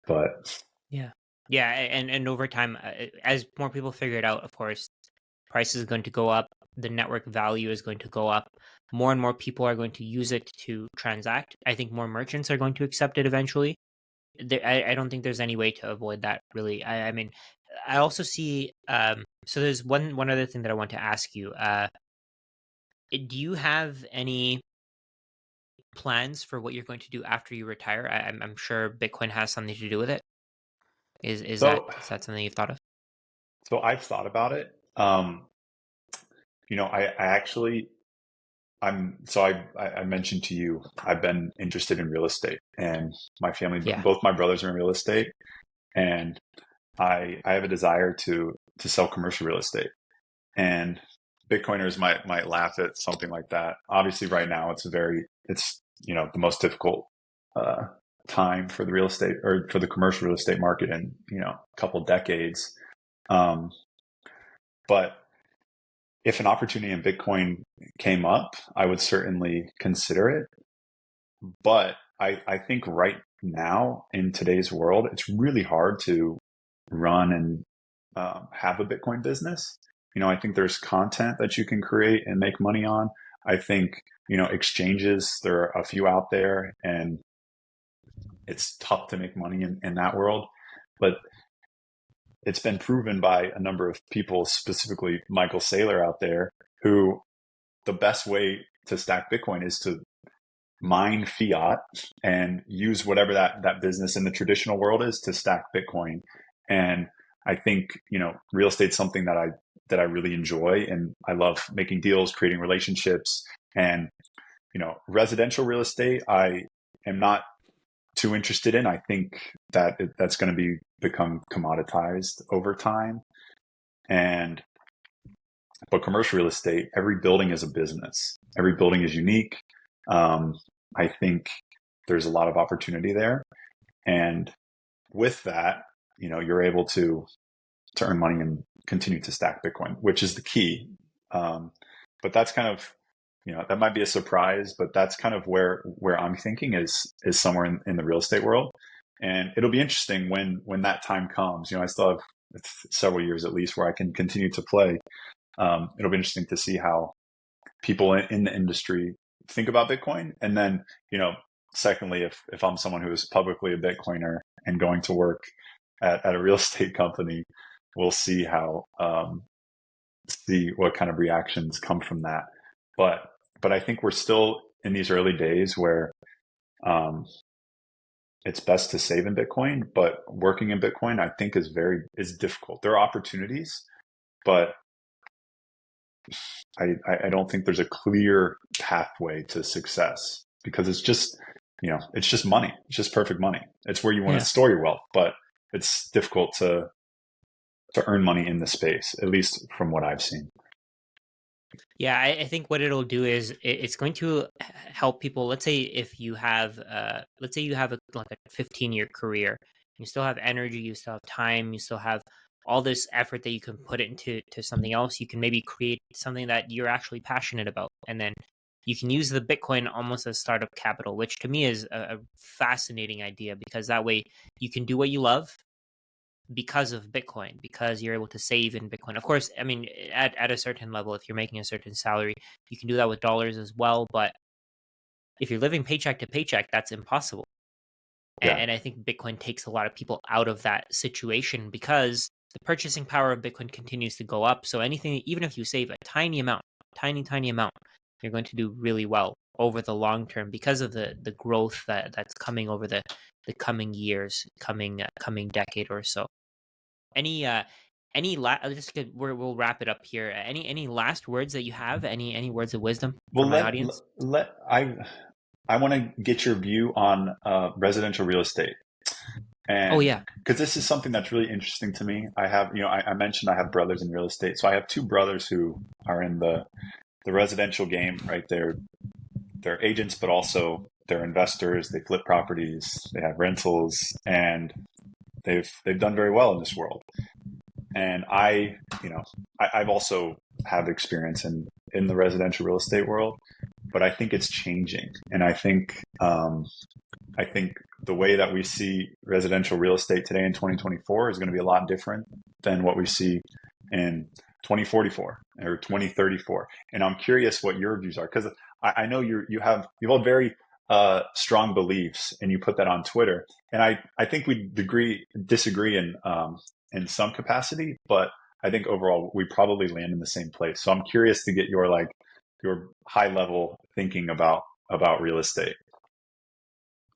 but Yeah, yeah, and over time, as more people figure it out, of course, price is going to go up. The network value is going to go up. More and more people are going to use it to transact. I think more merchants are going to accept it eventually. I don't think there's any way to avoid that, really. I mean, I also see. So there's one other thing that I want to ask you. Do you have any plans for what you're going to do after you retire? I'm sure Bitcoin has something to do with it. Is that so is that something you've thought of? so I've thought about it. I actually I mentioned to you, I've been interested in real estate, and my family, Yeah. both my brothers are in real estate, and I have a desire to sell commercial real estate. And Bitcoiners might laugh at something like that. Obviously, right now it's the most difficult uh, time for the real estate, or for the commercial real estate market, in a couple decades. Um, but if an opportunity in Bitcoin came up, I would certainly consider it. But I think right now, in today's world, it's really hard to run and have a Bitcoin business. I think there's content that you can create and make money on. I think, exchanges, there are a few out there, and it's tough to make money in that world. But it's been proven by a number of people, specifically Michael Saylor out there, who the best way to stack Bitcoin is to mine fiat and use whatever that business in the traditional world is to stack Bitcoin. And I think, real estate's something that I really enjoy, and I love making deals, creating relationships. And, residential real estate, I am not too interested in. I think that that's going to become commoditized over time. And but commercial real estate, every building is a business. Every building is unique. Um, I think there's a lot of opportunity there. And with that, you're able to earn money and continue to stack Bitcoin, which is the key. But that's kind of, that might be a surprise, but that's kind of where I'm thinking is somewhere in the real estate world. And it'll be interesting when that time comes. I still have several years at least where I can continue to play. It'll be interesting to see how people in the industry think about Bitcoin. And then, secondly, if I'm someone who is publicly a Bitcoiner and going to work at a real estate company, we'll see how see what kind of reactions come from that. But I think we're still in these early days where um, it's best to save in Bitcoin, but working in Bitcoin, I think, is difficult. There are opportunities, but I don't think there's a clear pathway to success because it's just, it's just money. It's just perfect money. It's where you want to Yeah. store your wealth, but it's difficult to earn money in the space, at least from what I've seen. Yeah, I think what it'll do is it's going to help people. Let's say if you have, let's say you have like a 15-year career, you still have energy, you still have time, you still have all this effort that you can put into something else. You can maybe create something that you're actually passionate about, and then you can use the Bitcoin almost as startup capital, which to me is a fascinating idea because that way you can do what you love because of Bitcoin, because you're able to save in Bitcoin. Of course, I mean, at a certain level, if you're making a certain salary, you can do that with dollars as well. But if you're living paycheck to paycheck, that's impossible. Yeah. And I think Bitcoin takes a lot of people out of that situation because the purchasing power of Bitcoin continues to go up. So anything, even if you save a tiny amount, tiny amount, you're going to do really well over the long term because of the growth that's coming over the coming years, coming decade or so. Any just we'll wrap it up here. Any last words that you have? Any words of wisdom for Well, my audience? I want to get your view on residential real estate. Oh And yeah. because this is something that's really interesting to me. I have, I mentioned I have brothers in real estate. So I have two brothers who are in the residential game, right? They're agents, but also they're investors. They flip properties, they have rentals, and they've done very well in this world. And I've also have experience in the residential real estate world, but I think it's changing. And I think the way that we see residential real estate today in 2024 is going to be a lot different than what we see in 2044 or 2034. And I'm curious what your views are because I know you've held very strong beliefs and you put that on Twitter. And I think we disagree in some capacity, but I think overall we probably land in the same place. So I'm curious to get your high level thinking about real estate.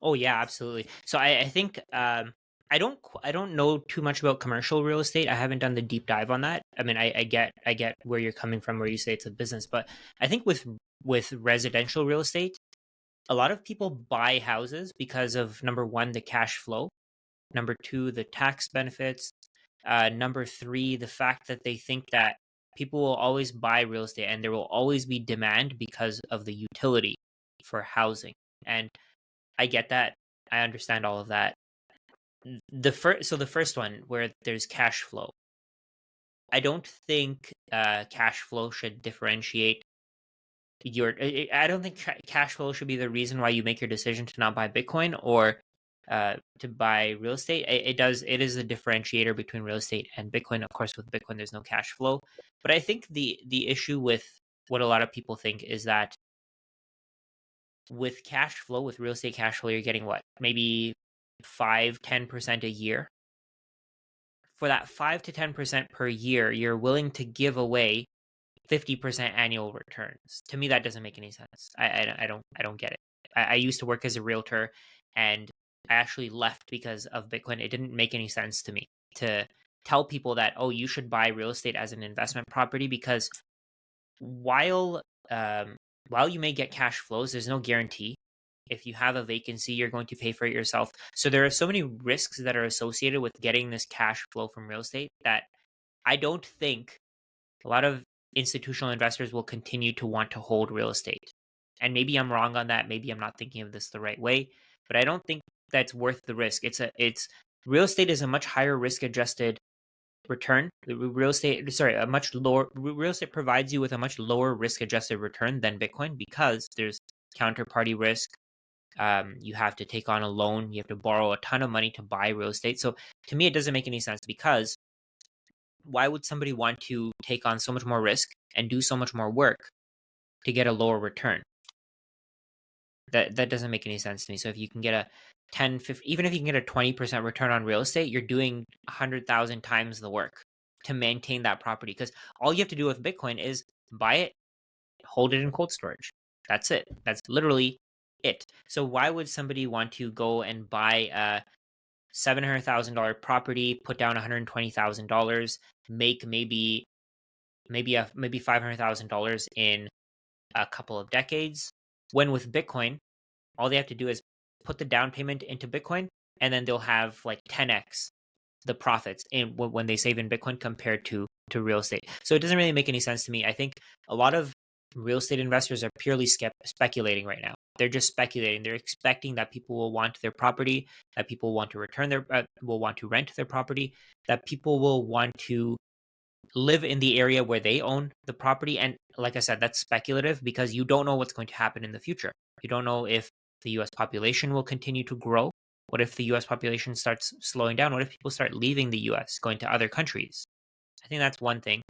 Oh yeah, absolutely. So I think I don't know too much about commercial real estate. I haven't done the deep dive on that. I mean, I get where you're coming from, where you say it's a business, but I think with residential real estate, a lot of people buy houses because of number one, the cash flow, number two, the tax benefits, number three, the fact that they think that people will always buy real estate and there will always be demand because of the utility for housing. And I get that. I understand all of that. The first one where there's cash flow. I don't think cash flow should differentiate your. I don't think cash flow should be the reason why you make your decision to not buy Bitcoin or to buy real estate. It does. It is a differentiator between real estate and Bitcoin. Of course, with Bitcoin, there's no cash flow. But I think the issue with what a lot of people think is that with cash flow, with real estate cash flow, you're getting what, maybe 5-10% a year. For that 5 to 10% per year, you're willing to give away 50% annual returns. To me, that doesn't make any sense. I don't get it. I used to work as a realtor, and I actually left because of Bitcoin. It didn't make any sense to me to tell people that, oh, you should buy real estate as an investment property because while um, while you may get cash flows, there's no guarantee. If you have a vacancy, you're going to pay for it yourself. So there are so many risks that are associated with getting this cash flow from real estate that I don't think a lot of institutional investors will continue to want to hold real estate. And maybe I'm wrong on that. Maybe I'm not thinking of this the right way, but I don't think that's worth the risk. It's real estate is a much higher risk adjusted return. Real estate, sorry, a much lower real estate provides you with a much lower risk adjusted return than Bitcoin because there's counterparty risk. You have to take on a loan. You have to borrow a ton of money to buy real estate. So to me, it doesn't make any sense because why would somebody want to take on so much more risk and do so much more work to get a lower return? That doesn't make any sense to me. So if you can get a 10, 15, even if you can get a 20% return on real estate, you're doing 100,000 times the work. to maintain that property, because all you have to do with Bitcoin is buy it, hold it in cold storage. That's it. That's literally it. So why would somebody want to go and buy a $700,000 property, put down $120,000, make maybe $500,000 in a couple of decades, when with Bitcoin, all they have to do is put the down payment into Bitcoin, and then they'll have like 10x the profits in when they save in Bitcoin compared to real estate. So it doesn't really make any sense to me. I think a lot of real estate investors are purely speculating right now. They're just speculating. They're expecting that people will want their property, that people want to return their will want to rent their property, that people will want to live in the area where they own the property. And like I said, that's speculative because you don't know what's going to happen in the future. You don't know if the US population will continue to grow. What if the US population starts slowing down? What if people start leaving the US, going to other countries? I think that's one thing.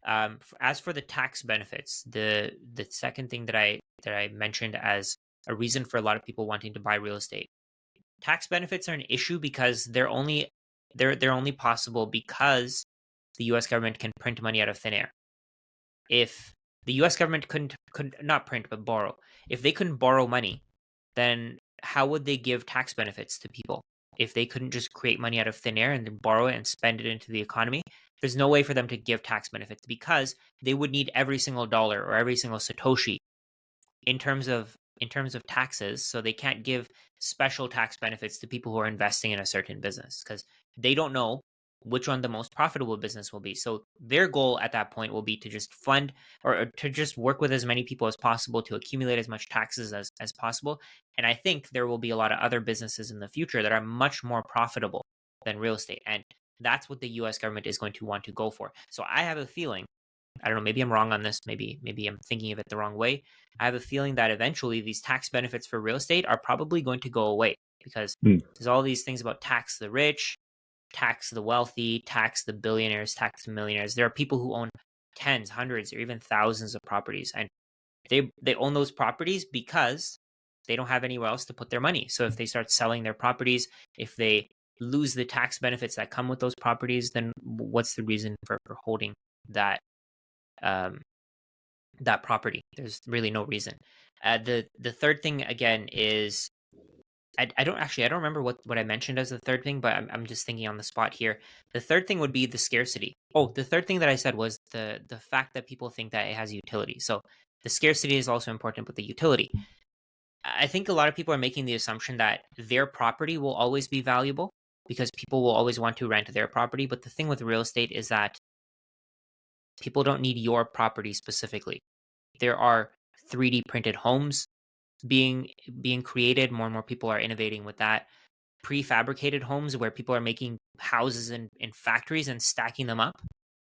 As for the tax benefits, the second thing that I mentioned as a reason for a lot of people wanting to buy real estate, tax benefits are an issue because they're only possible because the U.S. government can print money out of thin air. If the U.S. government could not print but borrow, if they couldn't borrow money, then how would they give tax benefits to people? If they couldn't just create money out of thin air and then borrow it and spend it into the economy, there's no way for them to give tax benefits because they would need every single dollar or every single satoshi in terms of taxes. So they can't give special tax benefits to people who are investing in a certain business because they don't know which one the most profitable business will be. So their goal at that point will be to just fund or to just work with as many people as possible to accumulate as much taxes as possible. And I think there will be a lot of other businesses in the future that are much more profitable than real estate. And that's what the US government is going to want to go for. So I have a feeling, I don't know, maybe I'm wrong on this, maybe I'm thinking of it the wrong way. I have a feeling that eventually these tax benefits for real estate are probably going to go away because Hmm. there's all these things about tax the rich, tax the wealthy, tax the billionaires, tax the millionaires. There are people who own tens, hundreds, or even thousands of properties, and they own those properties because they don't have anywhere else to put their money. So if they start selling their properties, if they lose the tax benefits that come with those properties, then what's the reason for holding that um, that property? There's really no reason. The third thing again is I don't remember what I mentioned as the third thing, but I'm just thinking on the spot here. The third thing would be the scarcity. Oh, the third thing that I said was the fact that people think that it has utility. So the scarcity is also important with the utility. I think a lot of people are making the assumption that their property will always be valuable because people will always want to rent their property. But the thing with real estate is that people don't need your property specifically. There are 3D printed homes being being created. More and more people are innovating with that. Prefabricated homes where people are making houses in factories and stacking them up,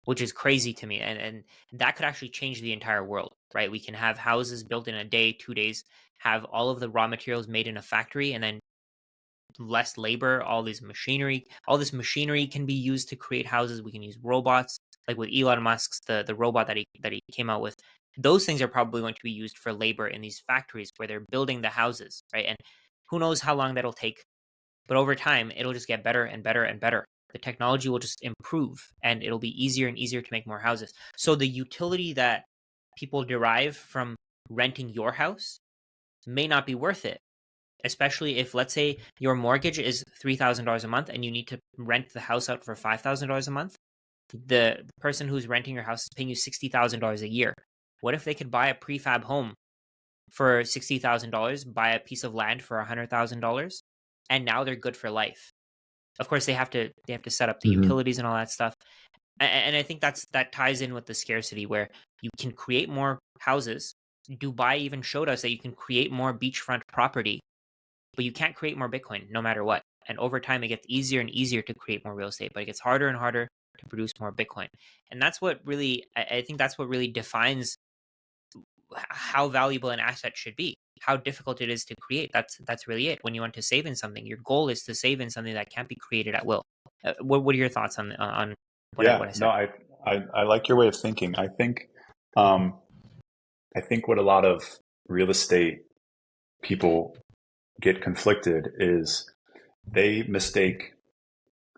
which is crazy to me. And that could actually change the entire world, right? We can have houses built in a day, 2 days, have all of the raw materials made in a factory, and then less labor, all this machinery can be used to create houses. We can use robots, like with Elon Musk's the robot that he came out with. Those things are probably going to be used for labor in these factories where they're building the houses, right? And who knows how long that'll take, but over time it'll just get better and better and better. The technology will just improve and it'll be easier and easier to make more houses. So the utility that people derive from renting your house may not be worth it, especially if, let's say, your mortgage is $3,000 a month and you need to rent the house out for $5,000 a month. The person who's renting your house is paying you $60,000 a year. What if they could buy a prefab home for $60,000, buy a piece of land for $100,000, and now they're good for life? Of course, they have to set up the Hmm. utilities and all that stuff. And I think that ties in with the scarcity where you can create more houses. Dubai even showed us that you can create more beachfront property, but you can't create more Bitcoin no matter what. And over time, it gets easier and easier to create more real estate, but it gets harder and harder to produce more Bitcoin. And that's what really, I think that's what really defines how valuable an asset should be, how difficult it is to create. That's really it. When you want to save in something, your goal is to save in something that can't be created at will. What are your thoughts on what Yeah, I no, said? I like your way of thinking. Um, I think what a lot of real estate people get conflicted is they mistake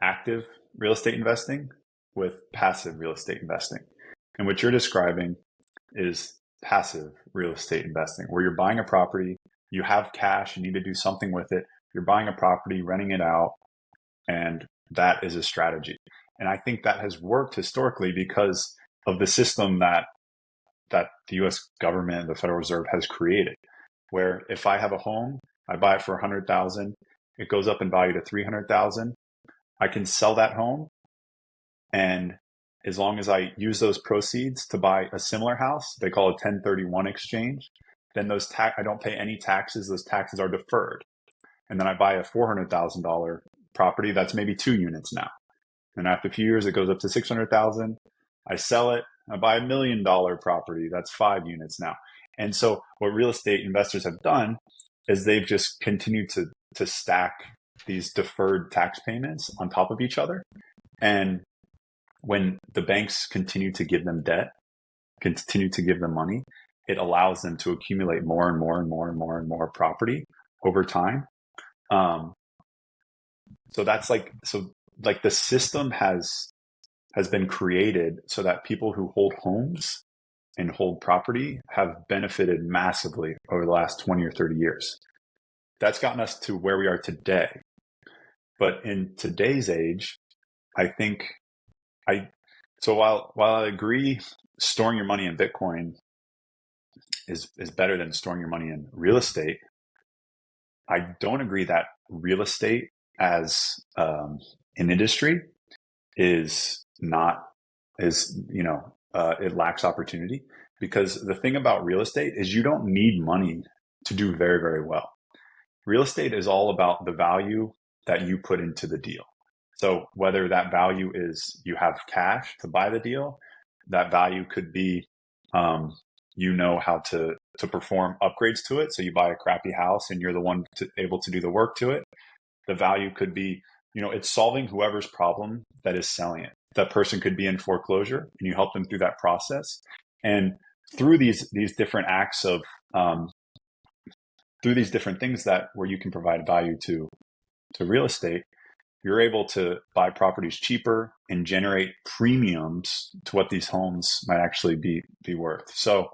active real estate investing with passive real estate investing. And what you're describing is passive real estate investing, where you're buying a property, you have cash, you need to do something with it. You're buying a property, renting it out, and that is a strategy. And I think that has worked historically because of the system that the US government, the Federal Reserve has created, where if I have a home, I buy it for 100,000, it goes up in value to 300,000. I can sell that home, and as long as I use those proceeds to buy a similar house, they call it 1031 exchange, then I don't pay any taxes. Those taxes are deferred. And then I buy a $400,000 property that's maybe 2 units now. And after a few years, it goes up to 600,000. I sell it. I buy a $1 million property that's 5 units now. And so what real estate investors have done is they've just continued to stack these deferred tax payments on top of each other. And when the banks continue to give them debt, continue to give them money, it allows them to accumulate more and more and more and more and more property over time. So that's like the system has been created so that people who hold homes and hold property have benefited massively over the last 20 or 30 years. That's gotten us to where we are today. But in today's age, I think while I agree storing your money in Bitcoin is better than storing your money in real estate, I don't agree that real estate as an industry is it lacks opportunity, because the thing about real estate is you don't need money to do very, very well. Real estate is all about the value that you put into the deal. So whether that value is you have cash to buy the deal, that value could be how to perform upgrades to it. So you buy a crappy house and you're the one able to do the work to it. The value could be, it's solving whoever's problem that is selling it. That person could be in foreclosure and you help them through that process. And through these different acts of, through these different things where you can provide value to real estate, you're able to buy properties cheaper and generate premiums to what these homes might actually be worth. So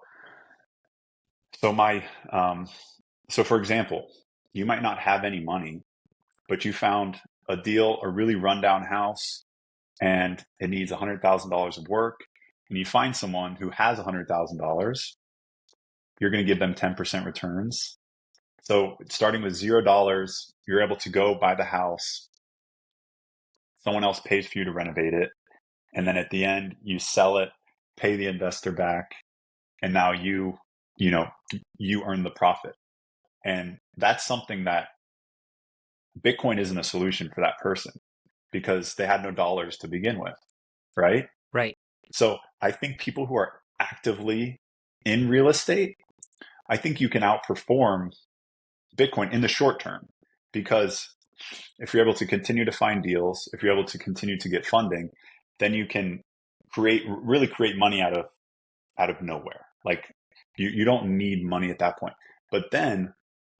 for example, you might not have any money, but you found a deal, a really rundown house, and it needs $100,000 of work, and you find someone who has $100,000, you're going to give them 10% returns. So starting with $0, you're able to go buy the house. Someone else pays for you to renovate it. And then at the end, you sell it, pay the investor back, and now you earn the profit. And that's something that Bitcoin isn't a solution for that person, because they had no dollars to begin with, right? Right. So I think people who are actively in real estate, I think you can outperform Bitcoin in the short term, because if you're able to continue to find deals, if you're able to continue to get funding, then you can really create money out of nowhere. Like you don't need money at that point. But then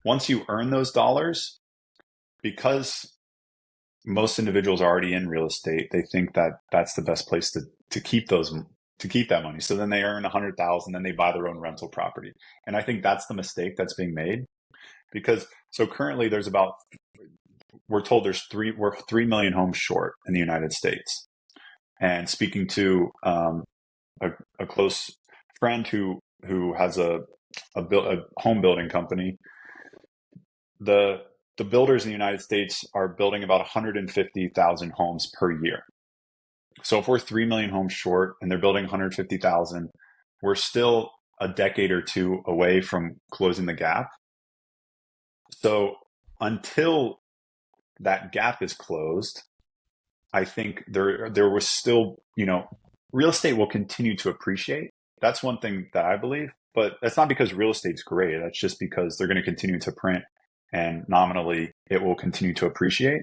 once you earn those dollars, because most individuals are already in real estate, they think that that's the best place to keep that money. So then they earn 100,000, then they buy their own rental property. And I think that's the mistake that's being made, because so currently we're told we're 3 million homes short in the United States. And speaking to a close friend who has a home building company, the builders in the United States are building about 150,000 homes per year. So if we're 3 million homes short and they're building 150,000, we're still a decade or two away from closing the gap. So until that gap is closed, I think there was still, real estate will continue to appreciate. That's one thing that I believe, but that's not because real estate's great. That's just because they're going to continue to print, and nominally it will continue to appreciate.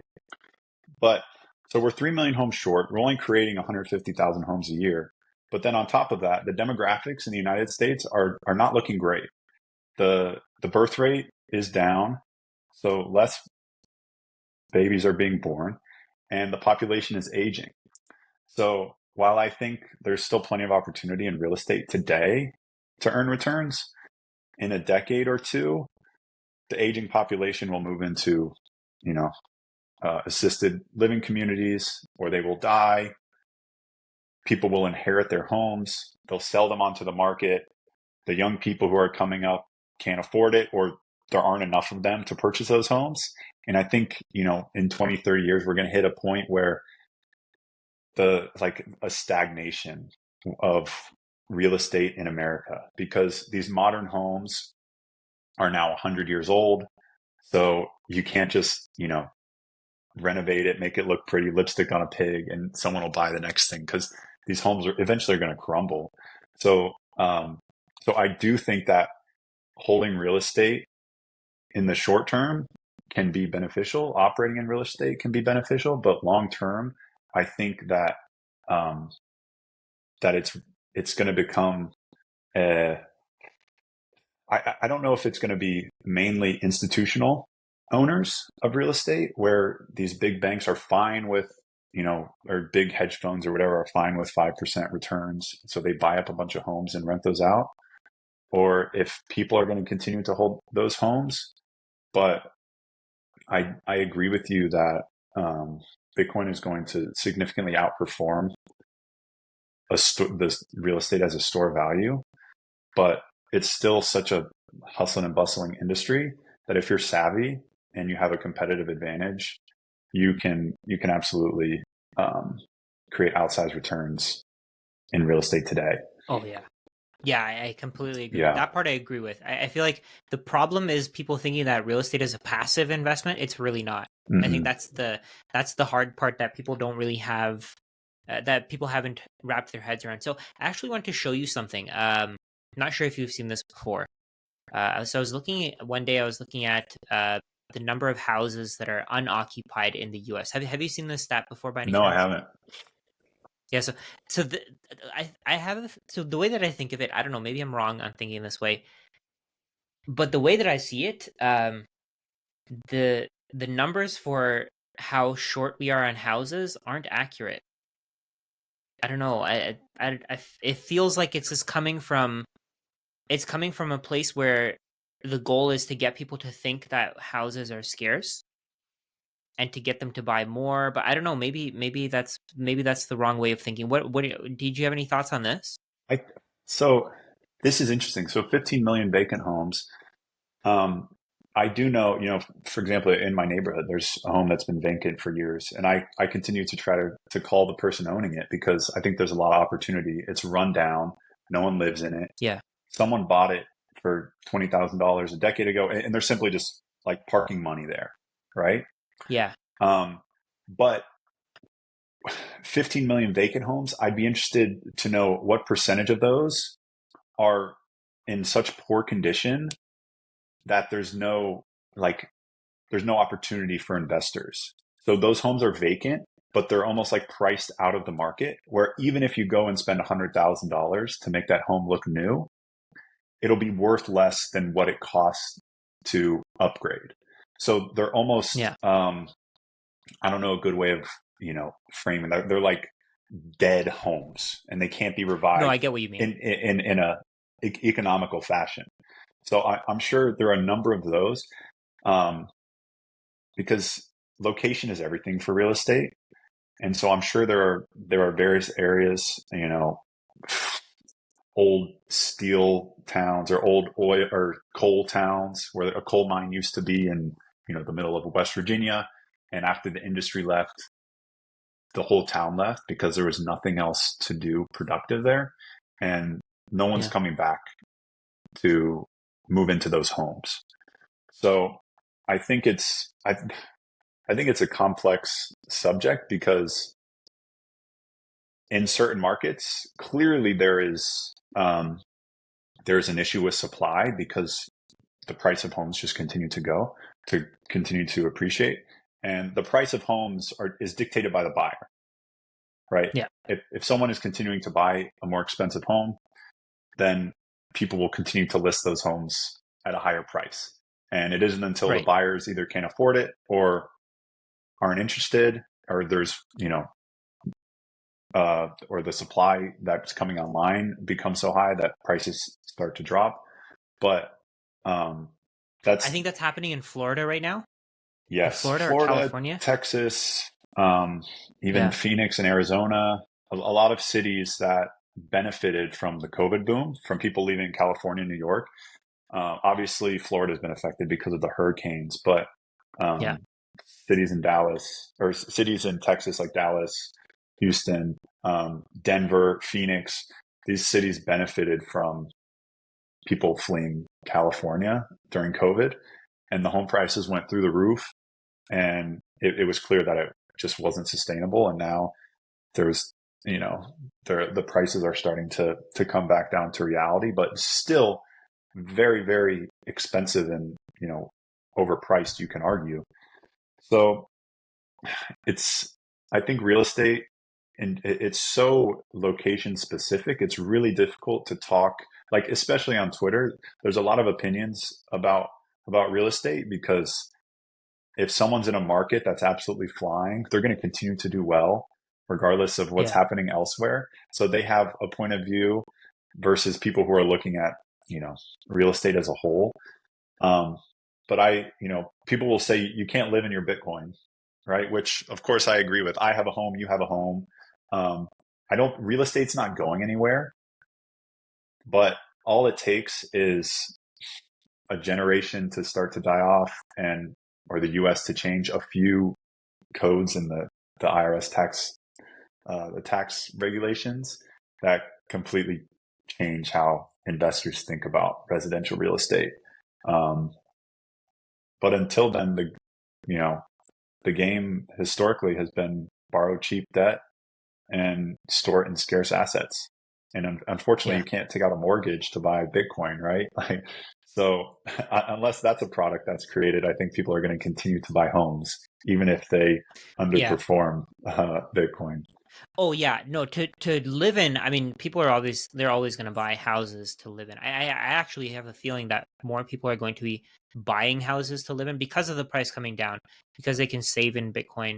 But so we're 3 million homes short. We're only creating 150,000 homes a year. But then on top of that, the demographics in the United States are not looking great. The birth rate is down, so less babies are being born, and the population is aging. So while I think there's still plenty of opportunity in real estate today to earn returns, in a decade or two, the aging population will move into, you know, assisted living communities, or they will die. People will inherit their homes. They'll sell them onto the market. The young people who are coming up can't afford it, or there aren't enough of them to purchase those homes. And I think, in 20, 30 years, we're going to hit a point where like a stagnation of real estate in America, because these modern homes are now 100 years old. So you can't just, renovate it, make it look pretty, lipstick on a pig, and someone will buy the next thing, because these homes are eventually going to crumble. So, so I do think that holding real estate in the short term can be beneficial. Operating in real estate can be beneficial, but long term, I think that um, that it's going to become. Uh, I don't know if it's going to be mainly institutional owners of real estate, where these big banks are fine with, or big hedge funds or whatever are fine with 5% returns, so they buy up a bunch of homes and rent those out, or if people are going to continue to hold those homes. But I agree with you that Bitcoin is going to significantly outperform this real estate as a store of value, but it's still such a hustling and bustling industry that if you're savvy and you have a competitive advantage, you can absolutely create outsized returns in real estate today. Oh yeah. Yeah, I completely agree. Yeah. That part I agree with. I feel like the problem is people thinking that real estate is a passive investment. It's really not. I think Mm-mm. that's the hard part that people don't really have, that people haven't wrapped their heads around. So I actually want to show you something. Not sure if you've seen this before. So I was looking at, one day I was looking at the number of houses that are unoccupied in the U.S. Have you seen this stat before by any No, I chance? haven't. Yeah, so I have, so the way that I think of it, I don't know, maybe I'm wrong on thinking this way, but the way that I see it, the numbers for how short we are on houses aren't accurate. I don't know. It feels like it's coming from a place where the goal is to get people to think that houses are scarce and to get them to buy more. But I don't know. Maybe that's the wrong way of thinking. What did you have any thoughts on this? I so this is interesting. So 15 million vacant homes. Um, I do know, for example, in my neighborhood, there's a home that's been vacant for years, and I continue to try to call the person owning it, because I think there's a lot of opportunity. It's run down, no one lives in it. Yeah, Someone bought it for $20,000 a decade ago, and they're simply just like parking money there, right? yeah, Um, but 15 million vacant homes, I'd be interested to know what percentage of those are in such poor condition that like there's no opportunity for investors. So those homes are vacant, but they're almost like priced out of the market, where even if you go and spend $100,000 to make that home look new, it'll be worth less than what it costs to upgrade. So they're almost, yeah. I don't know a good way of, framing. They're like dead homes, and they can't be No, I revived get what you mean. in a economical fashion. So I'm sure there are a number of those, um, because location is everything for real estate. And so I'm sure there are various areas, old steel towns or old oil or coal towns where a coal mine used to be in, the middle of West Virginia. And after the industry left, the whole town left because there was nothing else to do productive there. And no one's Yeah, coming back to move into those homes. So I think I think it's a complex subject, because in certain markets, clearly there's an issue with supply, because the price of homes just continue to appreciate, and the price of homes is dictated by the buyer, right? yeah, If someone is continuing to buy a more expensive home, then people will continue to list those homes at a higher price, and it isn't until the right. buyers either can't afford it or aren't interested, or there's or the supply that's coming online becomes so high that prices start to drop. But um, I that's think that's happening in Florida right now. In yes, Florida or Florida, California. Texas, um, even Yeah. Phoenix and Arizona, a lot of cities that benefited from the COVID boom, from people leaving California and New York. Obviously, Florida has been affected because of the hurricanes, but Yeah. um, cities in Dallas or cities in Texas like Dallas, Houston, Denver, Phoenix, these cities benefited from people fleeing California during COVID, and the home prices went through the roof, and it was clear that it just wasn't sustainable. And now there's, you know, the prices are starting to come back down to reality, but still very, very expensive and, overpriced, you can argue. So it's, I think real estate, and it's so location specific. It's really difficult to talk, like, especially on Twitter. There's a lot of opinions about real estate, because if someone's in a market that's absolutely flying, they're going to continue to do well regardless of what's Yeah. happening elsewhere. So they have a point of view versus people who are looking at, real estate as a whole. Um, but people will say you can't live in your Bitcoin, right? Which of course I agree with. I have a home, you have a home. Um, real estate's not going anywhere, but all it takes is a generation to start to die off, and or the US to change a few codes in the IRS the tax regulations that completely change how investors think about residential real estate. Um, but until then, you know the game historically has been borrow cheap debt and store it in scarce assets. And unfortunately, Yeah. you can't take out a mortgage to buy Bitcoin, right? Like, so unless that's a product that's created, I think people are going to continue to buy homes, even if they Yeah. underperform Bitcoin. Oh yeah, no, to live in, I mean, people are always they're always going to buy houses to live in. I actually have a feeling that more people are going to be buying houses to live in because of the price coming down, because they can save in Bitcoin.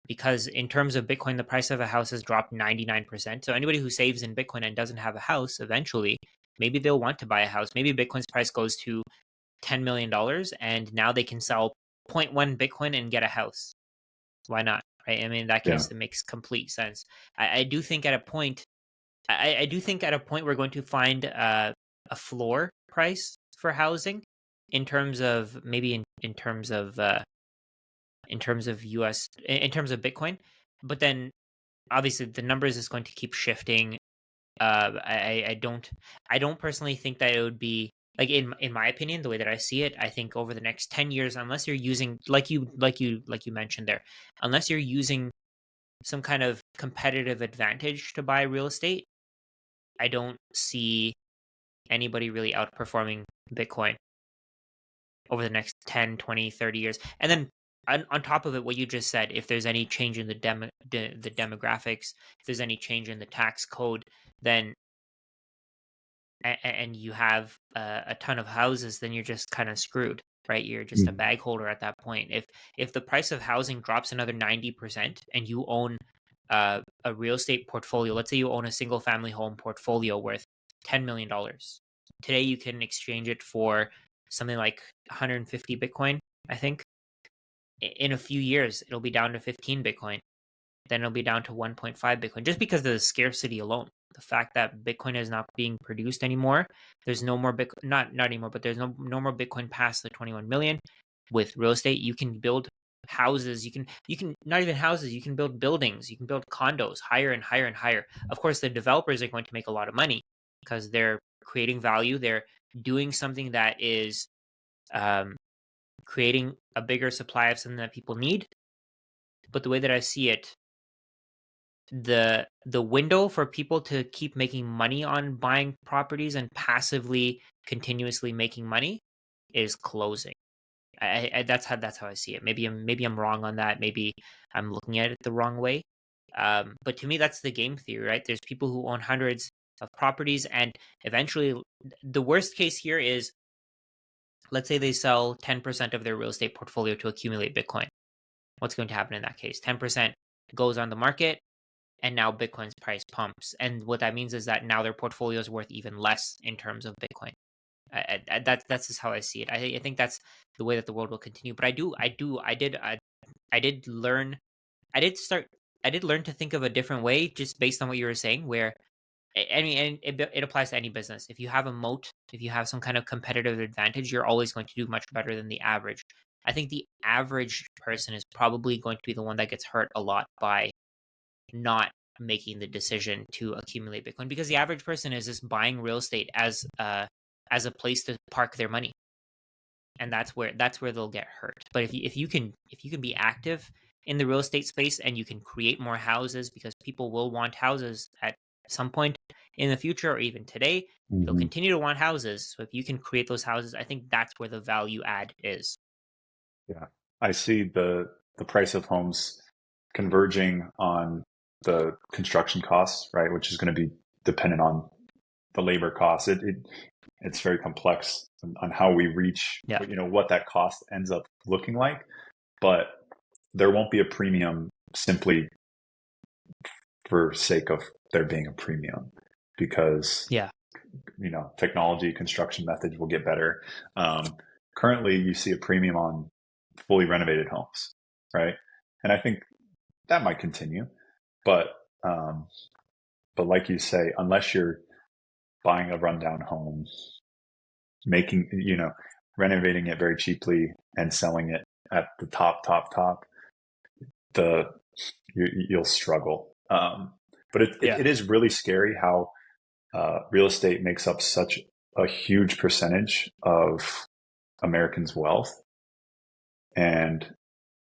Because in terms of Bitcoin, the price of a house has dropped 99%. So anybody who saves in Bitcoin and doesn't have a house, eventually, maybe they'll want to buy a house. Maybe Bitcoin's price goes to $10 million, and now they can sell zero point 0.1 Bitcoin and get a house. Why not? Right? I mean, in that Yeah. case, it makes complete sense. I do think at a point, I do think at a point we're going to find a floor price for housing in terms of maybe in terms of US in terms of Bitcoin, but then obviously the numbers is going to keep shifting. I don't personally think that it would be like in my opinion, the way that I see it. I think over the next 10 years, unless you're using like you mentioned there, unless you're using some kind of competitive advantage to buy real estate, I don't see anybody really outperforming Bitcoin over the next 10, 20, 30 years. And then on top of it, what you just said, if there's any change in the demographics, if there's any change in the tax code, then and you have a ton of houses, then you're just kind of screwed, right? You're just a Mm. bag holder at that point. If the price of housing drops another 90% and you own a real estate portfolio, let's say you own a single family home portfolio worth $10 million, today you can exchange it for something like 150 Bitcoin, I think. In a few years, it'll be down to 15 Bitcoin, then it'll be down to 1.5 Bitcoin, just because of the scarcity alone. The fact that Bitcoin is not being produced anymore, there's no more Bitcoin, not anymore, but there's no more Bitcoin past the 21 million. With real estate, you can build houses. You can not even houses. You can build buildings. You can build condos higher and higher and higher. Of course, the developers are going to make a lot of money because they're creating value. They're doing something that is um, creating a bigger supply of something that people need. But the way that I see it, the window for people to keep making money on buying properties and passively continuously making money is closing. That's how I see it. Maybe I'm wrong on that. Maybe I'm looking at it the wrong way. But to me, that's the game theory, right? There's people who own hundreds of properties, and eventually, the worst case here is, let's say they sell 10% of their real estate portfolio to accumulate Bitcoin. What's going to happen in that case? 10% goes on the market. and now Bitcoin's price pumps. And what that means is that now their portfolio is worth even less in terms of Bitcoin. That's just how I see it. I think that's the way that the world will continue. But I did learn, I did start, I did learn to think of a different way just based on what you were saying. Where I mean, and it applies to any business. If you have a moat, if you have some kind of competitive advantage, you're always going to do much better than the average. I think the average person is probably going to be the one that gets hurt a lot by not making the decision to accumulate Bitcoin, because the average person is just buying real estate as a place to park their money, and that's where they'll get hurt. But if you can be active in the real estate space and you can create more houses, because people will want houses at some point in the future, or even today, they'll Hmm. continue to want houses. So if you can create those houses, I think that's where the value add is. Yeah, I see the price of homes converging on the construction costs, right? Which is going to be dependent on the labor costs. It's very complex on how we reach, Yeah. what that cost ends up looking like. But there won't be a premium simply for sake of there being a premium, because Yeah. technology, construction methods will get better. Currently, you see a premium on fully renovated homes, right? And I think that might continue, but um, but like you say, unless you're buying a rundown home, making renovating it very cheaply and selling it at the top, the you'll struggle. But Yeah. it is really scary how real estate makes up such a huge percentage of Americans' wealth. And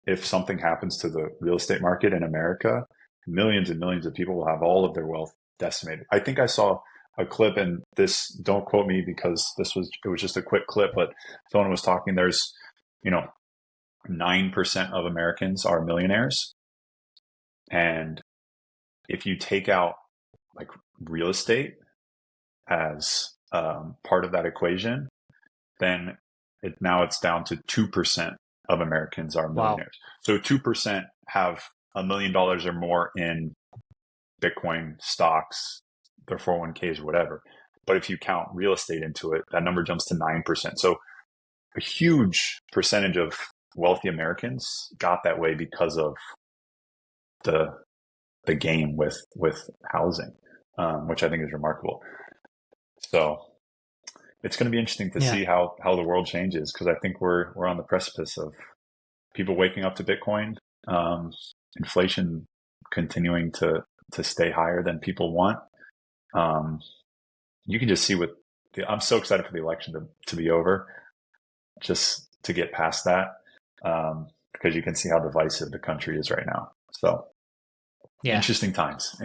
if something happens to the real estate market in America, millions and millions of people will have all of their wealth decimated. I think I saw a clip, and this, don't quote me because it was just a quick clip, but someone was talking, there's, you know, 9% of Americans are millionaires. And if you take out like real estate as part of that equation, then now it's down to 2% of Americans are Wow. millionaires. So 2% have $1 million or more in Bitcoin, stocks, their 401ks, whatever. But if you count real estate into it, that number jumps to 9%. So a huge percentage of wealthy Americans got that way because of the game with housing, which I think is remarkable. So it's going to be interesting to Yeah. see how the world changes, because I think we're on the precipice of people waking up to Bitcoin, inflation continuing to stay higher than people want. Um, you can just see I'm so excited for the election to be over, just to get past that, because you can see how divisive the country is right now. So Yeah. interesting times.